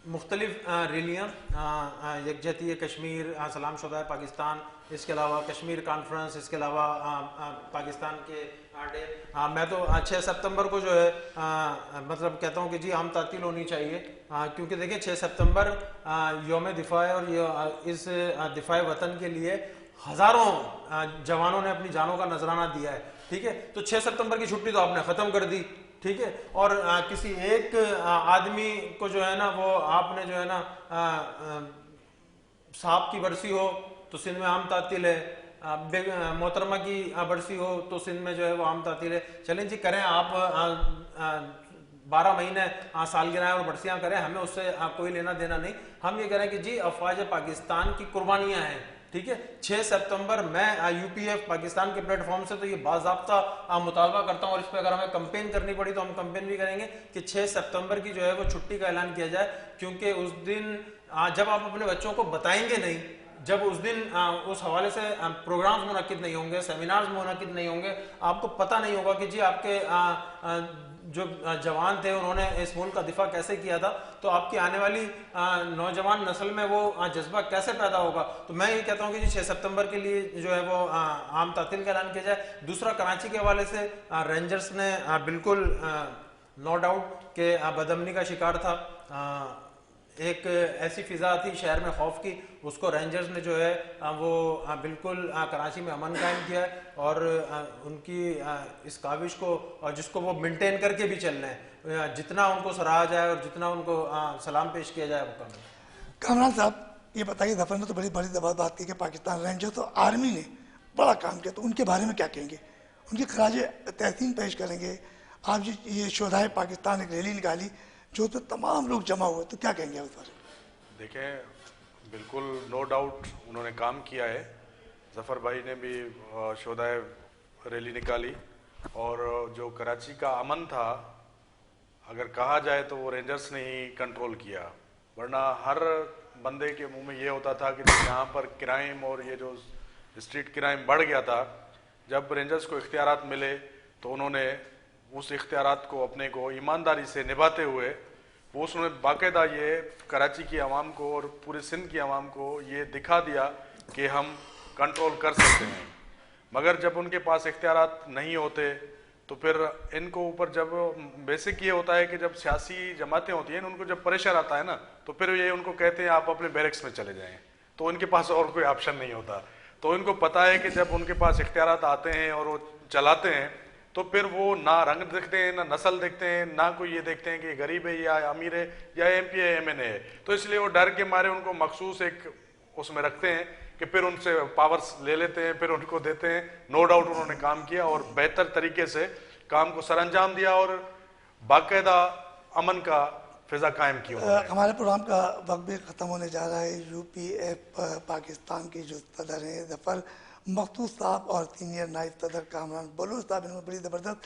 मुख्तलिफ रैलियाँ, यकजहती कश्मीर, सलाम शुदा पाकिस्तान, इसके अलावा कश्मीर कॉन्फ्रेंस, इसके अलावा पाकिस्तान के डे, मैं तो 6 सितंबर को जो है मतलब कहता हूँ कि जी आम तातील होनी चाहिए, क्योंकि देखिए 6 सितंबर यौम दिफा है और इस दिफा वतन के लिए हज़ारों जवानों ने अपनी जानों का नजराना दिया है, ठीक है। तो 6 सितंबर की छुट्टी तो आपने ख़त्म कर दी, ठीक है, और किसी एक आदमी को जो है ना वो आपने जो है ना साहब की बरसी हो तो सिंध में आम तातील है, मोहतरमा की बरसी हो तो सिंध में जो है वो आम तातील है। चलें जी, करें आप 12 महीने सालगिरह और बरसियाँ करें, हमें उससे कोई लेना देना नहीं। हम ये करें कि जी अफवाज पाकिस्तान की कुर्बानियाँ हैं, ठीक है। 6 सितंबर मैं यूपीएफ पाकिस्तान के प्लेटफॉर्म से तो ये बाज़ाब्ता मुतालबा करता हूँ, और इस पर अगर हमें कंपेन करनी पड़ी तो हम कंपेन भी करेंगे कि 6 सितंबर की जो है वो छुट्टी का ऐलान किया जाए, क्योंकि उस दिन जब आप अपने बच्चों को बताएंगे नहीं, जब उस दिन उस हवाले से प्रोग्राम्स मुनक्किद नहीं होंगे, सेमिनार्स मुनक्किद नहीं होंगे, आपको पता नहीं होगा कि जी आपके जो जवान थे उन्होंने इस मुल्क का दिफा कैसे किया था, तो आपकी आने वाली नौजवान नस्ल में वो जज्बा कैसे पैदा होगा। तो मैं ये कहता हूँ कि जी 6 सितंबर के लिए जो है वो आम तातील का ऐलान किया जाए। दूसरा, कराची के हवाले से रेंजर्स ने बिल्कुल नो डाउट के बदअमनी का शिकार था एक ऐसी फिजा थी शहर में खौफ की, उसको रेंजर्स ने जो है वो बिल्कुल कराची में अमन कायम किया है और उनकी इस काविश को और जिसको वो मेंटेन करके भी चल रहे हैं, जितना उनको सराहा जाए और जितना उनको सलाम पेश किया जाए वो कम है। कामरान साहब, ये बताइए, जफर ने तो बड़ी बड़ी बात की कि पाकिस्तान रेंजर्स और आर्मी ने बड़ा काम किया, तो उनके बारे में क्या कहेंगे? उनकी खराज तहसीन पेश करेंगे? आप जो ये शोधाए पाकिस्तान एक रैली निकाली जो तो तमाम लोग जमा हुए, तो क्या कहेंगे उस बारे में? देखें, बिल्कुल नो डाउट उन्होंने काम किया है। जफ़र भाई ने भी शोधाए रैली निकाली और जो कराची का अमन था, अगर कहा जाए तो वो रेंजर्स ने ही कंट्रोल किया, वरना हर बंदे के मुंह में ये होता था कि यहाँ पर क्राइम और ये जो स्ट्रीट क्राइम बढ़ गया था, जब रेंजर्स को इख्तियारात मिले तो उन्होंने उस इख्तियारात को अपने को ईमानदारी से निभाते हुए वो उसने बाकायदा ये कराची की आवाम को और पूरे सिंध की आवाम को ये दिखा दिया कि हम कंट्रोल कर सकते हैं। मगर जब उनके पास इख्तियारात नहीं होते तो फिर इनको ऊपर जब बेसिक ये होता है कि जब सियासी जमातें होती हैं उनको जब प्रेशर आता है ना, तो फिर ये उनको कहते हैं आप अपने बैरक्स में चले जाएं, तो उनके पास और कोई ऑप्शन नहीं होता। तो इनको पता है कि जब उनके पास इख्तियारात आते हैं और वो चलाते हैं तो फिर वो ना रंग देखते हैं, ना नस्ल देखते हैं, ना कोई ये देखते हैं कि गरीब है या अमीर है या MP है MNA है। तो इसलिए वो डर के मारे उनको मखसूस एक उसमें रखते हैं कि फिर उनसे पावर्स ले लेते हैं, फिर उनको देते हैं। नो डाउट उन्होंने काम किया और बेहतर तरीके से काम को सरअंजाम दिया और बाकायदा अमन का फिजा कायम किया। हमारे प्रोग्राम का वक्त भी ख़त्म होने जा रहा है। UPF पाकिस्तान के जो सदर हैं जफ़र मखसूस साहब और सीनियर नायब सदर कामरान बलूच साहब, इन्होंने बड़ी ज़बरदस्त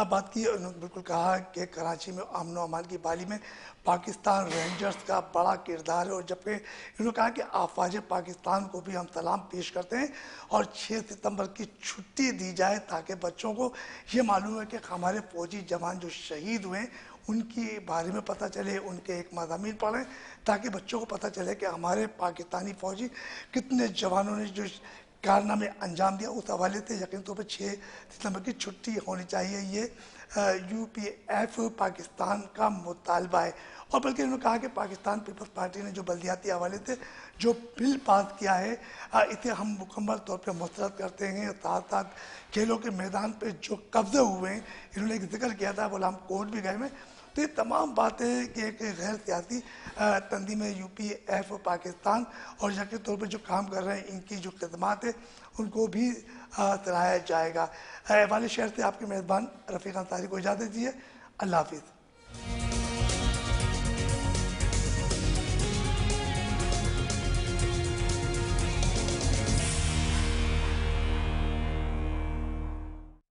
बात की। उन्होंने बिल्कुल कहा कि कराची में अमन अमान की बहाली में पाकिस्तान रेंजर्स का बड़ा किरदार है, और जबकि इन्होंने कहा कि आफवाज पाकिस्तान को भी हम सलाम पेश करते हैं और 6 सितंबर की छुट्टी दी जाए ताकि बच्चों को ये मालूम है कि हमारे फौजी जवान जो शहीद हुए उनके बारे में पता चले, उनके एक मज़ामीन पढ़ें ताकि बच्चों को पता चले कि हमारे पाकिस्तानी फ़ौजी कितने जवानों ने जो कारनामे अंजाम दिया। उस हवाले से यकीन तौर पर 6 सितंबर की छुट्टी होनी चाहिए, ये UPF पाकिस्तान का मुतालबा है। और बल्कि उन्होंने कहा कि पाकिस्तान पीपल्स पार्टी ने जो बल्दियाती हवाले से जो बिल पास किया है इसे हम मुकम्मल तौर पर मुस्तरद करते हैं। साथ साथ खेलों के मैदान पर जो कब्जे हुए हैं, इन्होंने एक जिक्र किया था, बोला हम कोर्ट भी गए में। तो ये तमाम बातें कि एक गैर सियासी तंजीम UPF पाकिस्तान और यकीन तौर पर जो काम कर रहे हैं इनकी जो खदमात है उनको भी सराहाया जाएगा। वाले शहर से आपके मेज़बान रफ़ीक अंसारी को इजाज़त दीजिए। अल्लाह हाफिज़।